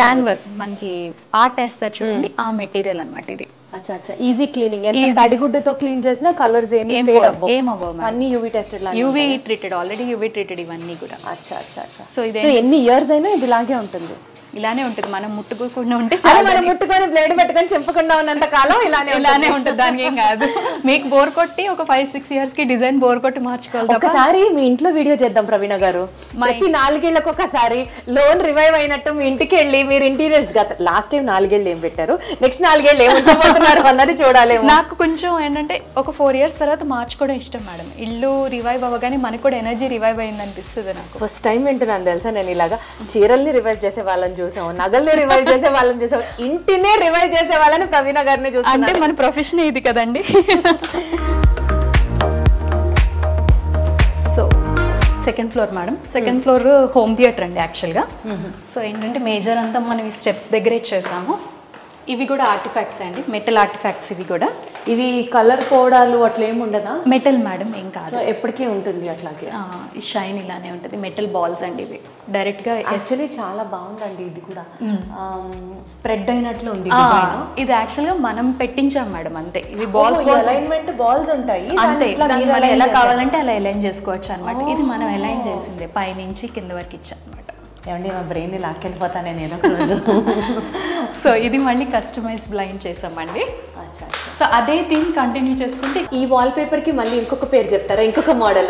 క్యాన్వాస్ మనకి ఆర్ట్ వేస్తారు చూడండి, ఆ మెటీరియల్ అనమాట ఇది. అచ్చా ఈజీ క్లీనింగ్. తడిగుడ్డతో క్లీన్ చేసినా కలర్స్ ఏమవ్వవు, అన్ని UV tested, UV treated, already UV treated ఇవన్నీ కూడా. అచ్చా. సో ఎన్ని ఇయర్స్ అయినా ఇది ఇలాగే ఉంటుంది? ఇలానే ఉంటుంది. మనం ముట్టుకోకుండా ఉంటే మనం ముట్టుకొని బ్లేడ్ పెట్టుకొని చెంపకుండా ఉన్నంత కాలం ఇలానే ఉంటుంది. దానికి ఏం కాదు. మీకు బోర్ కొట్టి ఒక 5-6 years కి డిజైన్ బోర్ కొట్టి మార్చుకోవాలి. ఒకసారి మీ ఇంట్లో వీడియో చేద్దాం ప్రవీణ గారు. ప్రతి 4 ఏళ్లకు ఒకసారి లోన్ రివైవ్ అయినట్టు మీ ఇంటికి వెళ్ళి మీరు ఇంటీరియర్స్ లాస్ట్ టైం 4 ఏళ్ళు ఏం పెట్టారు, నెక్స్ట్ 4 ఏళ్ళు ఏమవుతున్నారు అన్నది చూడాలి. నాకు కొంచెం ఏంటంటే ఒక 4 years తర్వాత మార్చుకోవడం ఇష్టం మేడం. ఇల్లు రివైవ్ అవ్వగానే మనకు కూడా ఎనర్జీ రివైవ్ అయింది అనిపిస్తుంది నాకు. ఫస్ట్ టైం వింటున్నాను తెలుసా నేను ఇలాగా. చీరల్ని రివైవ్ చేసే వాళ్ళని చూసాము, నగల్ని రివైవ్ చేసే వాళ్ళని చూసాము, ఇంటినే రివైవ్ చేసే వాళ్ళని ప్రవీణ గారిని చూసాం. అంటే మన ప్రొఫెషన్ ఇది కదండి. So second floor madam. Second floor home theatre అండి యాక్చువల్గా. సో ఏంటంటే మేజర్ అంతా మనం ఈ స్టెప్స్ దగ్గర ఇచ్చేసాము. ఇవి కూడా ఆర్టిఫాక్ట్స్ అండి, మెటల్ ఆర్టిఫాక్ట్స్. ఇవి కూడా ఇవి కలర్ పోవడాలు అట్లా ఏమి ఉండదా? మెటల్ మేడం, ఏం కాదు, ఎప్పటికీ ఉంటుంది అట్లాగే. ఈ షైన్ ఇలానే ఉంటుంది. మెటల్ బాల్స్ అండి ఇవి డైరెక్ట్ గా. యాక్చువల్లీ చాలా బాగుందండి ఇది కూడా, స్ప్రెడ్ అయినట్లు ఉంది. ఇది యాక్చువల్ గా మనం పెట్టించాం మేడం అంతే. ఇవి బాల్స్, అలైన్మెంట్ బాల్స్ ఉంటాయి అంతే. మనం ఎలా కావాలంటే అలా అలైన్ చేసుకోవచ్చు అనమాట. ఇది మనం అలైన్ చేసిందే, పైనుంచి కింద వరకు ఇచ్చాం అనమాట. ఏమండి నా బ్రెయిన్ లాక్కెళ్ళిపోతా నేను ఏదో ఒక రోజు. సో ఇది మళ్ళీ కస్టమైజ్ బ్లైండ్ చేసామండి. సో అదే థీమ్ కంటిన్యూ చేసుకుంటే ఈ వాల్ పేపర్ కి మళ్ళీ ఇంకొక పేరు చెప్తారా? ఇంకొక మోడల్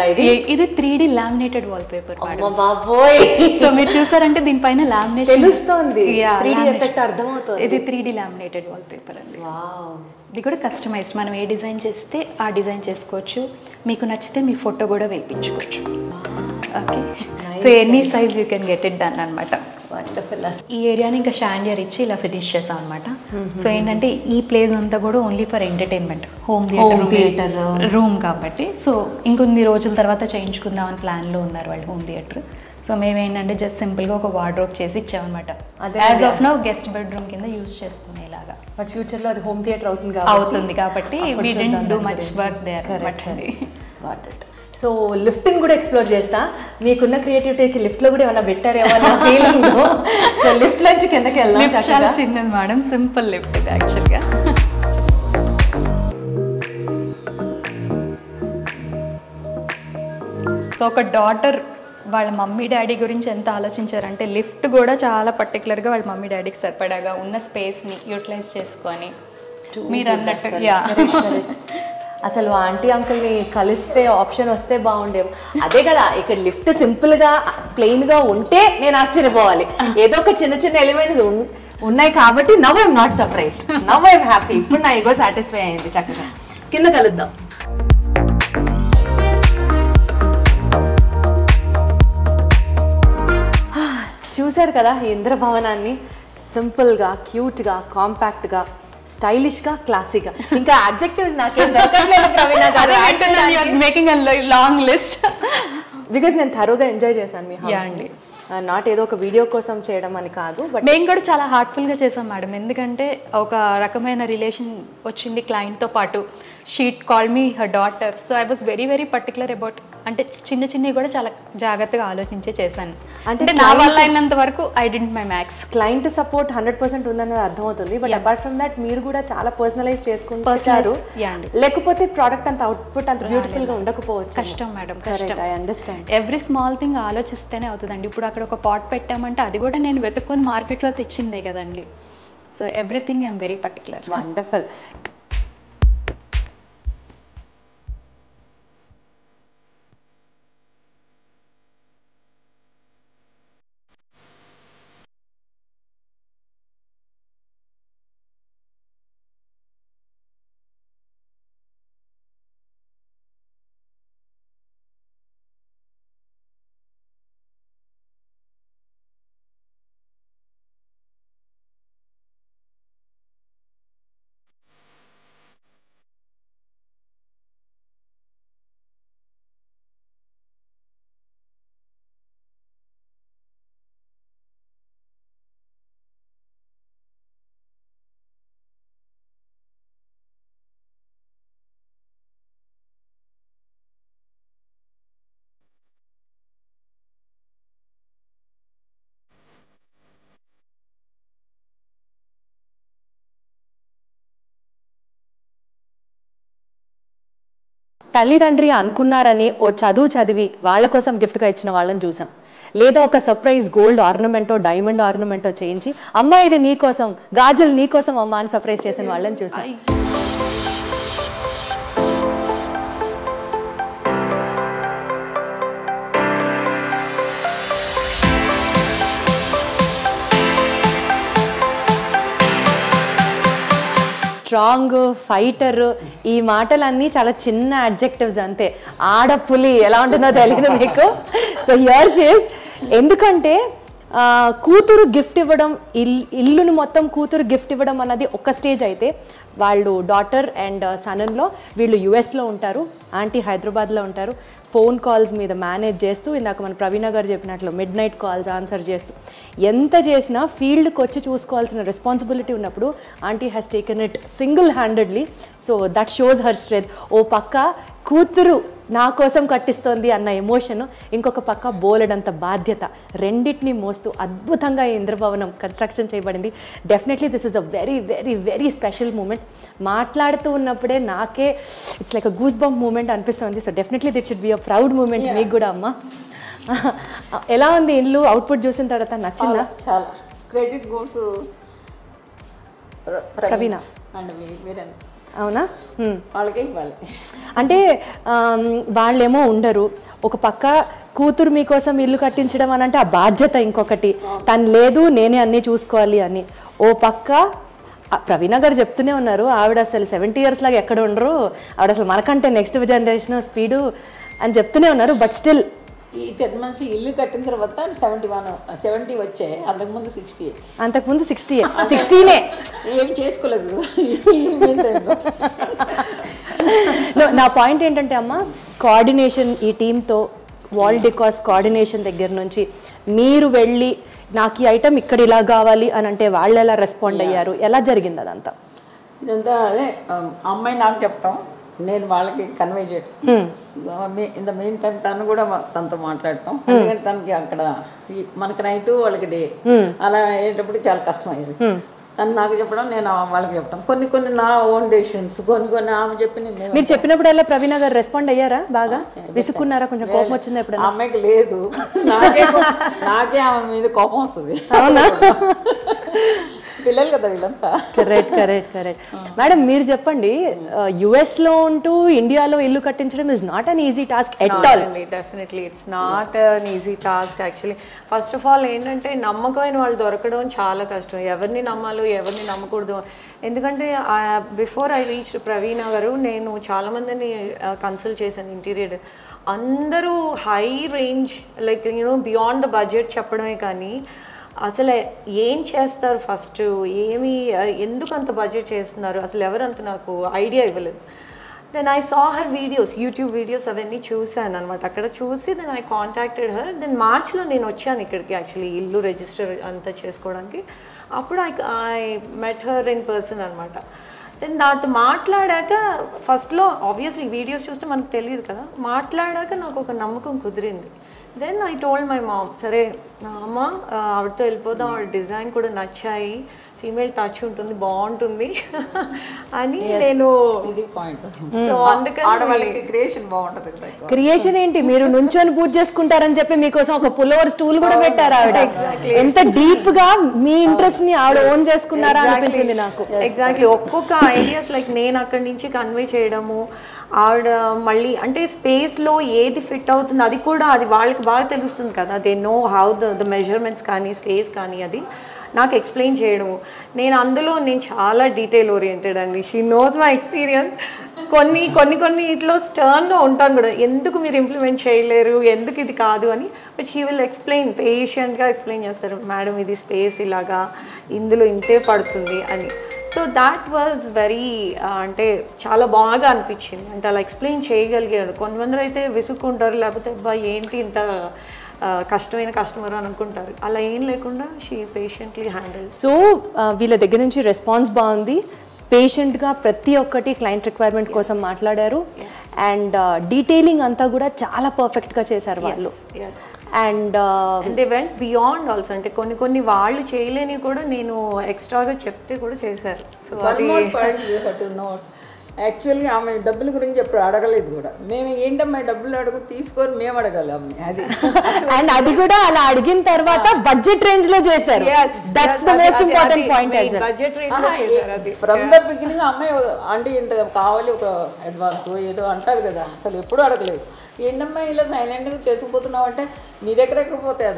ఇది 3D లామినేటెడ్ వాల్ పేపర్. బాబోయ్, సో మీరు చూసారంటే దీనిపైన లామినేషన్ తెలుస్తుంది, 3D ఎఫెక్ట్ అర్థమవుతుంది. ఇది 3D లామినేటెడ్ వాల్ పేపర్ అండి. ఇది కూడా కస్టమైజ్డ్. మనం ఏ డిజైన్ చేస్తే ఆ డిజైన్ చేసుకోవచ్చు. మీకు నచ్చితే మీ ఫోటో కూడా వేయించుకోవచ్చు. Okay, so any size you can get it done అనమాట. వండర్ఫుల్. ఈ ఏరియాని ఇంకా షాండియర్ ఇచ్చి ఇలా ఫినిష్ చేసాం అనమాట. సో ఏంటంటే ఈ ప్లేస్ అంతా కూడా only for entertainment, home theatre room కాబట్టి. సో ఇంకొన్ని రోజుల తర్వాత చేయించుకుందాం అని ప్లాన్లో ఉన్నారు వాళ్ళు హోమ్ థియేటర్. సో మేము ఏంటంటే జస్ట్ సింపుల్గా ఒక వార్డ్రోబ్ చేసి ఇచ్చామన్నమాట. As of now guest bedroom కింద యూజ్ చేసుకునేలాగా. బట్ ఫ్యూచర్లో అది హోమ్ థియేటర్ అవుతుంది కాబట్టి we didn't do much work there అనమాట. Got it. సో లిఫ్ట్ని కూడా ఎక్స్ప్లోర్ చేస్తా. మీకున్న క్రియేటివిటీకి లిఫ్ట్లో కూడా ఏమైనా పెట్టారేమో అన్న ఫీలింగ్. సో లిఫ్ట్ నుంచి కిందకి వెళ్దాం. చాలా చిన్నది మేడం, సింపుల్ లిఫ్ట్ ఇది యాక్చువల్గా. సో ఒక డాటర్ వాళ్ళ మమ్మీ డాడీ గురించి ఎంత ఆలోచించారంటే లిఫ్ట్ కూడా చాలా పర్టికులర్గా వాళ్ళ మమ్మీ డాడీకి సరిపడాగా ఉన్న స్పేస్ని యూటిలైజ్ చేసుకొని మీరు అన్నట్టు. అసలు ఆంటీ అంకుల్ని కలిస్తే ఆప్షన్ వస్తే బాగుండేమో. అదే కదా, ఇక్కడ లిఫ్ట్ సింపుల్గా ప్లెయిన్గా ఉంటే నేను ఆశ్చర్యపోవాలి. ఏదో ఒక చిన్న చిన్న ఎలిమెంట్స్ ఉన్నాయి కాబట్టి now I'm not surprised, now I'm happy. ఇప్పుడు నా ఈగో సాటిస్ఫై అయింది. చక్కగా కింద కలుద్దాం. చూశారు కదా ఈ ఇంద్రభవనాన్ని, సింపుల్గా, క్యూట్గా, కాంపాక్ట్గా, స్టైలిష్గా, క్లాసీగా. ఇంకా అడ్జెక్టివ్స్ నాకేం దొరకట్లేదు Praveena garu, making long list. Because నేను థరోగా ఎంజాయ్ చేశాను మీ హౌస్. నాట్ ఏదో ఒక వీడియో కోసం చేయడం అని కాదు, బట్ మేము కూడా చాలా హార్ట్ఫుల్గా చేసాం మేడం. ఎందుకంటే ఒక రకమైన రిలేషన్ వచ్చింది క్లయింట్తో పాటు. Sheet call me her daughter. So I was very very particular about, అంటే చిన్నవి కూడా చాలా జాగ్రత్తగా ఆలోచించే చేశాను. అంటే నా వల్ల అయినంత వరకు I did my max. Client support 100% ఉందన్నది అర్థమవుతుంది. బట్ అపార్ట్ ఫ్రమ్ దట్ మీరు కూడా చాలా పర్సనలైజ్ చేసుకుంటారు. లేకపోతే ప్రోడక్ట్ అంత అవుట్పుట్ అంత బ్యూటిఫుల్ గా ఉండకపోవచ్చు. కష్టం మేడం, కష్టం. I understand. Every small thing ఆలోచిస్తేనే అవుతుందండి. ఇప్పుడు అక్కడ ఒక పాట్ పెట్టామంటే అది కూడా నేను వెతుక్కొని మార్కెట్లో తెచ్చిందే కదండి. So everything I'm very particular. Wonderful. తల్లిదండ్రి అనుకున్నారని ఓ చదువు చదివి వాళ్ళ కోసం గిఫ్ట్గా ఇచ్చిన వాళ్ళని చూసాం. లేదా ఒక సర్ప్రైజ్ గోల్డ్ ఆర్నమెంటో డైమండ్ ఆర్నమెంటో చేయించి అమ్మ ఇది నీకోసం, గాజులు నీకోసం అమ్మ అని సర్ప్రైజ్ చేసిన వాళ్ళని చూసాం. స్ట్రాంగ్, ఫైటర్, ఈ మాటలన్నీ చాలా చిన్న అడ్జెక్టివ్స్ అంతే. ఆడపులి ఎలా ఉంటుందో తెలియదు మీకు. So here she is. ఎందుకంటే కూతురు గిఫ్ట్ ఇవ్వడం, ఇల్లుని మొత్తం కూతురు గిఫ్ట్ ఇవ్వడం అన్నది ఒక స్టేజ్ అయితే, వాళ్ళు డాటర్ అండ్ సన్లో వీళ్ళు యుఎస్లో ఉంటారు, ఆంటీ హైదరాబాద్లో ఉంటారు. ఫోన్ కాల్స్ మీద మేనేజ్ చేస్తూ, ఇందాక మన ప్రవీణ గారు చెప్పినట్లు మిడ్ నైట్ కాల్స్ ఆన్సర్ చేస్తూ, ఎంత చేసినా ఫీల్డ్కి వచ్చి చూసుకోవాల్సిన రెస్పాన్సిబిలిటీ ఉన్నప్పుడు aunty has taken it single handedly. So that shows her strength. ఓ పక్క కూతురు నా కోసం కట్టిస్తోంది అన్న ఎమోషన్, ఇంకొక పక్క బోలెడంత బాధ్యత, రెండింటిని మోస్తూ అద్భుతంగా ఈ ఇంద్రభవనం కన్స్ట్రక్షన్ చేయబడింది. Definitely this is a very very very special moment. మాట్లాడుతూ ఉన్నప్పుడే నాకే it's like a goose bump moment అనిపిస్తుంది. So definitely that should be a proud moment మీకు కూడా అమ్మ. ఎలా ఉంది ఇల్లు అవుట్పుట్ చూసిన తర్వాత? నచ్చిందా? చాలా. Credit goes Praveena and Virendra. అవునా? వాళ్ళకే ఇవ్వాలి. అంటే వాళ్ళేమో ఉండరు, ఒక పక్క కూతురు మీకోసం ఇల్లు కట్టించడం అని అంటే ఆ బాధ్యత ఇంకొకటి, తను లేదు నేనే అన్నీ చూసుకోవాలి అని. ఓ పక్క ప్రవీణ గారు చెప్తూనే ఉన్నారు, ఆవిడ అసలు 70 years లాగా ఎక్కడ ఉండరు, ఆవిడ అసలు మనకంటే నెక్స్ట్ జనరేషన్ స్పీడు అని చెప్తూనే ఉన్నారు. బట్ స్టిల్ ఈ 10 months ఇల్లు కట్టిన తర్వాత 70 వచ్చాయి. అంతకుముందు 60. అంతకుముందు 60 ఏమి చేసుకోలేదు. నా పాయింట్ ఏంటంటే అమ్మ, కోఆర్డినేషన్ ఈ టీంతో, వాల్ డెకార్స్ కోఆర్డినేషన్ దగ్గర నుంచి మీరు వెళ్ళి నాకు ఈ ఐటమ్ ఇక్కడ ఇలా కావాలి అని అంటే వాళ్ళు ఎలా రెస్పాండ్ అయ్యారు, ఎలా జరిగింది అదంతా? ఇదంతా అదే అమ్మాయి నాకు చెప్పటం, నేను వాళ్ళకి కన్వే చేయటం. ఇన్ ద మెయిన్ టైం తను కూడా తనతో మాట్లాడటం. ఎందుకంటే తనకి అక్కడ మనకి నైట్ వాళ్ళకి డే, అలా అయ్యేటప్పుడు చాలా కష్టం అయ్యేది. తను నాకు చెప్పడం, నేను వాళ్ళకి చెప్పడం. కొన్ని నా ఓన్ డెసిషన్స్, కొన్ని ఆమె చెప్పి మీరు చెప్పినప్పుడల్లా ప్రవీణ గారు రెస్పాండ్ అయ్యారా? బాగా విసుక్కున్నారా? కొంచెం కోపం వచ్చింది ఎప్పుడు? అమ్మాయికి లేదు, నాకే ఆమె మీద కోపం వస్తుంది. అవునా? పిల్లలు కదా వీళ్ళంతా. కరెక్ట్ మేడం, మీరు చెప్పండి, US లో ఉంటూ ఇండియాలో ఇల్లు కట్టించడం is not an easy task at all. Definitely it's not an easy task actually. First of all ఏంటంటే నమ్మకమైన వాళ్ళు దొరకడం చాలా కష్టం. ఎవరిని నమ్మాలో ఎవరిని నమ్మకూడదు. ఎందుకంటే before I reach Praveena garu, నేను చాలామందిని కన్సల్ట్ చేశాను ఇంటీరియర్. అందరూ high range like beyond the budget చెప్పడమే కానీ అసలు ఏం చేస్తారు ఫస్ట్, ఎందుకు అంత బడ్జెట్ చేస్తున్నారు, అసలు ఎవరంత నాకు ఐడియా ఇవ్వలేదు. Then I saw her videos, YouTube videos అవన్నీ చూశాను అనమాట. అక్కడ చూసి then I contacted her. Then మార్చ్లో నేను వచ్చాను ఇక్కడికి యాక్చువల్లీ ఇల్లు రిజిస్టర్ అంతా చేసుకోవడానికి. అప్పుడు I met her in person అనమాట. దెన్ దాంతో మాట్లాడాక ఫస్ట్లో ఆబ్వియస్లీ వీడియోస్ చూస్తే మనకు తెలియదు కదా, మాట్లాడాక నాకు ఒక నమ్మకం కుదిరింది. Then I told my mom, సరే అమ్మ ఆవిడతో వెళ్ళిపోదాం, ఆవిడ డిజైన్ కూడా నచ్చాయి, ఫీమేల్ టచ్ ఉంటుంది, బాగుంటుంది అని నేను. ఇది పాయింట్. అందుకని క్రియేషన్ బాగుంటుంది కదా. క్రియేషన్ ఏంటి, మీరు నుంచొని పూజ చేసుకుంటారని చెప్పి మీకోసం ఒక పుల్లవర్ స్టూల్ కూడా పెట్టారు ఆవిడ. ఎంత డీప్ గా మీ ఇంట్రెస్ట్ ని ఆవిడ ఓన్ చేసుకున్నారా అనిపించింది నాకు. ఎగ్జాక్ట్లీ. ఒక్కొక్క ఐడియాస్ లైక్ నేను అక్కడి నుంచి కన్వే చేయడము, ఆవిడ మళ్ళీ అంటే స్పేస్లో ఏది ఫిట్ అవుతుంది అది కూడా అది వాళ్ళకి బాగా తెలుస్తుంది కదా. They know how the measurements కానీ స్పేస్ కానీ అది నాకు ఎక్స్ప్లెయిన్ చేయడము. నేను చాలా డీటెయిల్ ఓరియంటెడ్ అండి. She knows my experience. కొన్ని ఇట్లో స్టర్న్గా ఉంటాను కూడా, ఎందుకు మీరు ఇంప్లిమెంట్ చేయలేరు, ఎందుకు ఇది కాదు అని. బట్ షీ విల్ ఎక్స్ప్లెయిన్, పేషెంట్గా ఎక్స్ప్లెయిన్ చేస్తారు, మేడం ఇది స్పేస్ ఇలాగా, ఇందులో ఇంతే పడుతుంది అని. సో దాట్ వాజ్ వెరీ అంటే చాలా బాగా అనిపించింది. అంటే అలా ఎక్స్ప్లెయిన్ చేయగలిగాడు. కొంతమంది అయితే విసుక్కుంటారు, లేకపోతే అబ్బా ఏంటి ఇంత కష్టమైన కస్టమర్ అని అనుకుంటారు. అలా ఏం లేకుండా షీ పేషెంట్లీ హ్యాండిల్. సో వీళ్ళ దగ్గర నుంచి రెస్పాన్స్ బాగుంది. పేషెంట్గా ప్రతి ఒక్కటి క్లయింట్ రిక్వైర్మెంట్ కోసం మాట్లాడారు. అండ్ డీటెయిలింగ్ అంతా కూడా చాలా పర్ఫెక్ట్గా చేశారు వాళ్ళు. And they went beyond also. అంటే కొన్ని వాళ్ళు చేయలేని కూడా నేను ఎక్స్ట్రాగా చెప్తే కూడా చేశారు. సో అది యాక్చువల్గా ఆమె డబ్బుల గురించి ఎప్పుడు అడగలేదు కూడా. మేము ఏంటమ్మా డబ్బులు అడుగు తీసుకొని మేము అడగాలి ఆమె అది. అండ్ అది కూడా అలా అడిగిన తర్వాత బడ్జెట్ రేంజ్ లో చేశారు. That's the most important point. Budget range లో చేశారు అది. ఫ్రమ్ ద బిగినింగ్ అమ్మాయి ఆంటీ ఇంత కావాలి ఒక అడ్వాన్స్ ఏదో అంటారు కదా, అసలు ఎప్పుడు అడగలేదు. ఏంటమ్మా ఇలా సైలెంట్గా చేసుకుపోతున్నావు అంటే మీ దగ్గర ఎక్కడ పోతాయి.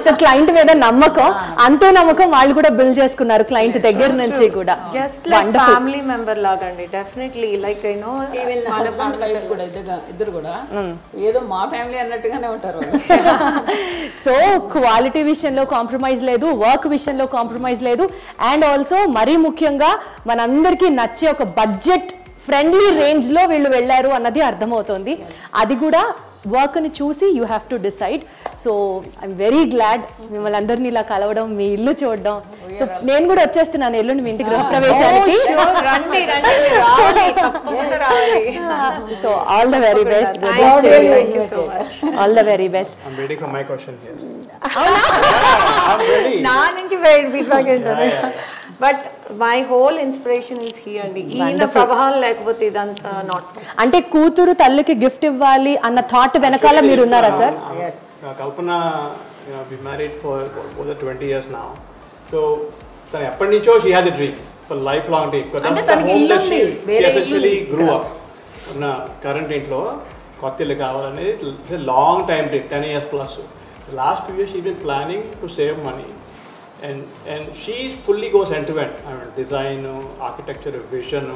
సో క్లయింట్ మీద నమ్మకం, అంతే నమ్మకం వాళ్ళు కూడా బిల్డ్ చేసుకున్నారు క్లయింట్ దగ్గర నుంచి కూడా. జస్ట్ లైక్ ఫ్యామిలీ మెంబర్ లాగా అండి. డెఫినెట్లీ లైక్ ఐ నో కూడా ఇద్దరు కూడా ఏదో మా ఫ్యామిలీ అన్నట్టుగానే ఉంటారు. సో క్వాలిటీ విషయంలో కాంప్రమైజ్ లేదు, వర్క్ విషయంలో కాంప్రమైజ్ లేదు. అండ్ ఆల్సో మరీ ముఖ్యంగా మనందరికీ నచ్చే ఒక బడ్జెట్ ఫ్రెండ్లీ రేంజ్ లో వీళ్ళు వెళ్ళారు అన్నది అర్థమవుతుంది. అది కూడా వర్క్ ని చూసి you have to decide. So I'm very glad మిమ్మల్ని అందరినీ ఇలా కలవడం, మీ ఇల్లు చూడడం. సో నేను కూడా వచ్చేస్తున్నాను ఎల్లుండి మీ ఇంటి గృహప్రవేశానికి. So all the very best. All the very best. నా నుంచి ఫీడ్బ్యాక్ ఏంటంటే but my whole inspiration is here అండి. ఈయన ప్రభావం లేకపోతే ఇదంతా నాట్. అంటే కూతురు తల్లికి గిఫ్ట్ ఇవ్వాలి అన్న థాట్ వెనకాల మీరు ఉన్నారా sir? Kalpana we married for over 20 years now. So తను ఎప్పటి నుంచో she had a dream for life long dream. Actually grew up ఉన్న కరెంట్ ఇంట్లో కొత్త ఇల్లు కావాలనేది long time dream, 10 years plus. Last few years she's been planning to save money. And she fully goes end to end. I mean, design, architecture, vision,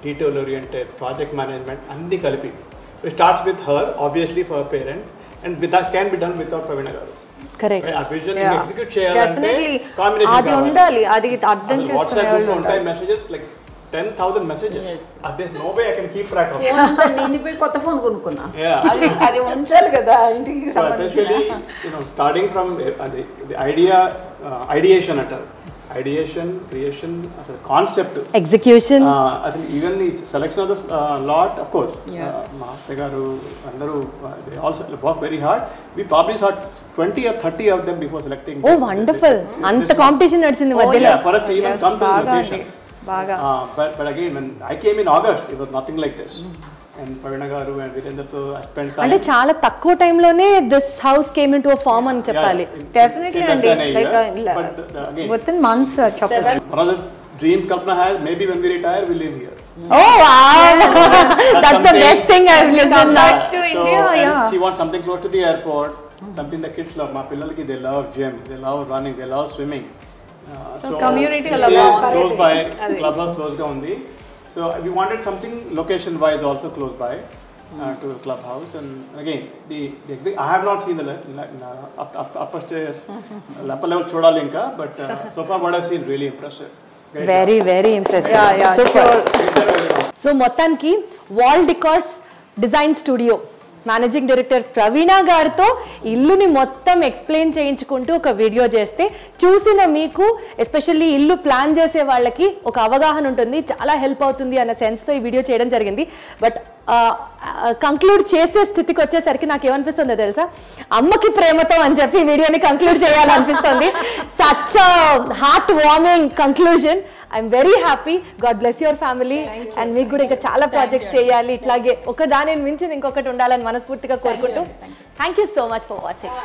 detail oriented, project management, andi kalipi. So it starts with her, obviously for her parent, and that can be done without Praveena garu. Correct. Our vision execute cheyalante combination adi undali, adi ardham chesukone vallu untay messages like 10,000 messages. There's no way I can keep track of it. నేను పోయి కొత్త phone కొనుక్కున్నా. అది ఉంచాలి కదా ఇంటికి సంబంధించి. Starting from the ideation అంటారు, ఐడియేషన్, క్రియేషన్, అసలు కాన్సెప్ట్, ఎగ్జిక్యూషన్, అసలు ఈవెన్ ఈ selection of the lot. Of course మా అత్త గారు అందరూ they also work very hard. We probably sat 20 or 30 of them before selecting. Oh wonderful. అంత కాంపిటీషన్ నడిచింది మధ్యలో. For us to even come to the location. But again, when I came in August, it was nothing like this. and Pravina garu and Virendra to spend time. అంటే చాలా తక్కువ టైంలోనే this house came into a form అని చెప్పాలి. Definitely అండి, like with in months చెప్పచ్చు. One of the dreams Kalpana has, maybe when we retire we live here. Oh wow, that's the best thing I've listened to India. Yeah, she wants something close to the airport, something the kids love. Ma pillalaki they love gym, they love running, they love swimming. So community we stay close by, clubhouse close ga undi. So we wanted something location wise also close by to the clubhouse. And again I have not seen the upper stairs, upper level chodali inka, but so far what I've seen really impressive. Very very impressive. Super. So మొత్తానికి wall decors design studio managing director Praveena గారితో ఇల్లుని మొత్తం explain చేయించుకుంటూ ఒక video చేస్తే చూసిన మీకు especially ఇల్లు ప్లాన్ చేసే వాళ్ళకి ఒక అవగాహన ఉంటుంది, చాలా హెల్ప్ అవుతుంది అన్న సెన్స్తో ఈ వీడియో చేయడం జరిగింది. బట్ కంక్లూడ్ చేసే స్థితికి వచ్చేసరికి నాకు ఏమనిపిస్తుందో తెలుసా, అమ్మకి ప్రేమతో అని చెప్పి వీడియోని కంక్లూడ్ చేయాలనిపిస్తుంది. Such heart warming conclusion. I'm very happy. God bless your family. And మీకు కూడా ఇంకా చాలా ప్రాజెక్ట్స్ చేయాలి, ఇట్లాగే ఒక దానిని మించి ఇంకొకటి ఉండాలని మనస్ఫూర్తిగా కోరుకుంటూ thank you so much for watching.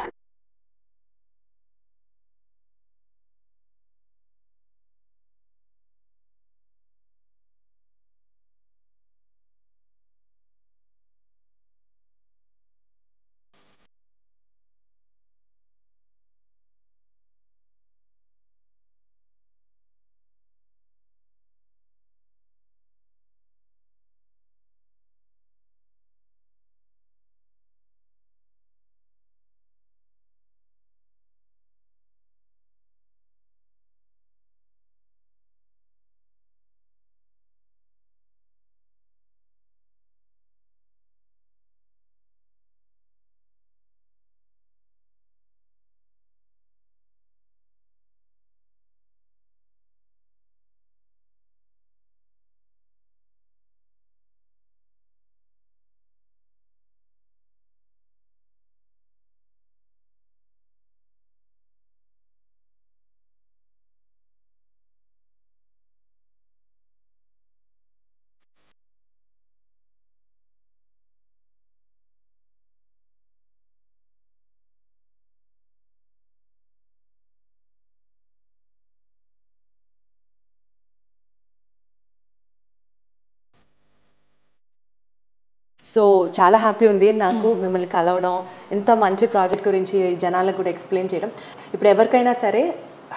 So చాలా హ్యాపీ ఉంది నాకు మిమ్మల్ని కలవడం, ఇంత మంచి ప్రాజెక్ట్ గురించి జనాలకు కూడా ఎక్స్ప్లెయిన్ చేయడం. ఇప్పుడు ఎవరికైనా సరే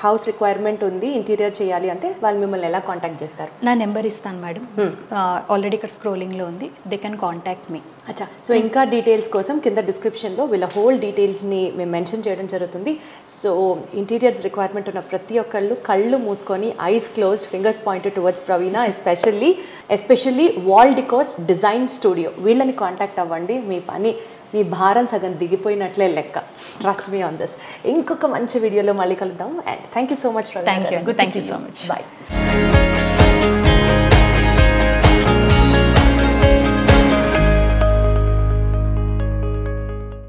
హౌస్ రిక్వైర్మెంట్ ఉంది, ఇంటీరియర్ చేయాలి అంటే వాళ్ళు మిమ్మల్ని ఎలా కాంటాక్ట్ చేస్తారు? నా నెంబర్ ఇస్తాను మేడం, ఆల్రెడీ ఇక్కడ స్క్రోలింగ్లో ఉంది, దే కెన్ కాంటాక్ట్ మీ. అచ్చా, సో ఇంకా డీటెయిల్స్ కోసం కింద డిస్క్రిప్షన్లో వీళ్ళ హోల్ డీటెయిల్స్ని మేము మెన్షన్ చేయడం జరుగుతుంది. సో ఇంటీరియర్స్ రిక్వైర్మెంట్ ఉన్న ప్రతి ఒక్కళ్ళు కళ్ళు మూసుకొని, eyes closed, fingers pointed towards Praveena, especially wall decors design studio. వీళ్ళని కాంటాక్ట్ అవ్వండి. మీ భారం సగం దిగిపోయినట్లే లెక్క. ట్రస్ట్ మీ ఆన్ దిస్. ఇంకొక మంచి వీడియోలో మళ్ళీ కలుద్దాం. And thank you so much. Thank you so much. Bye.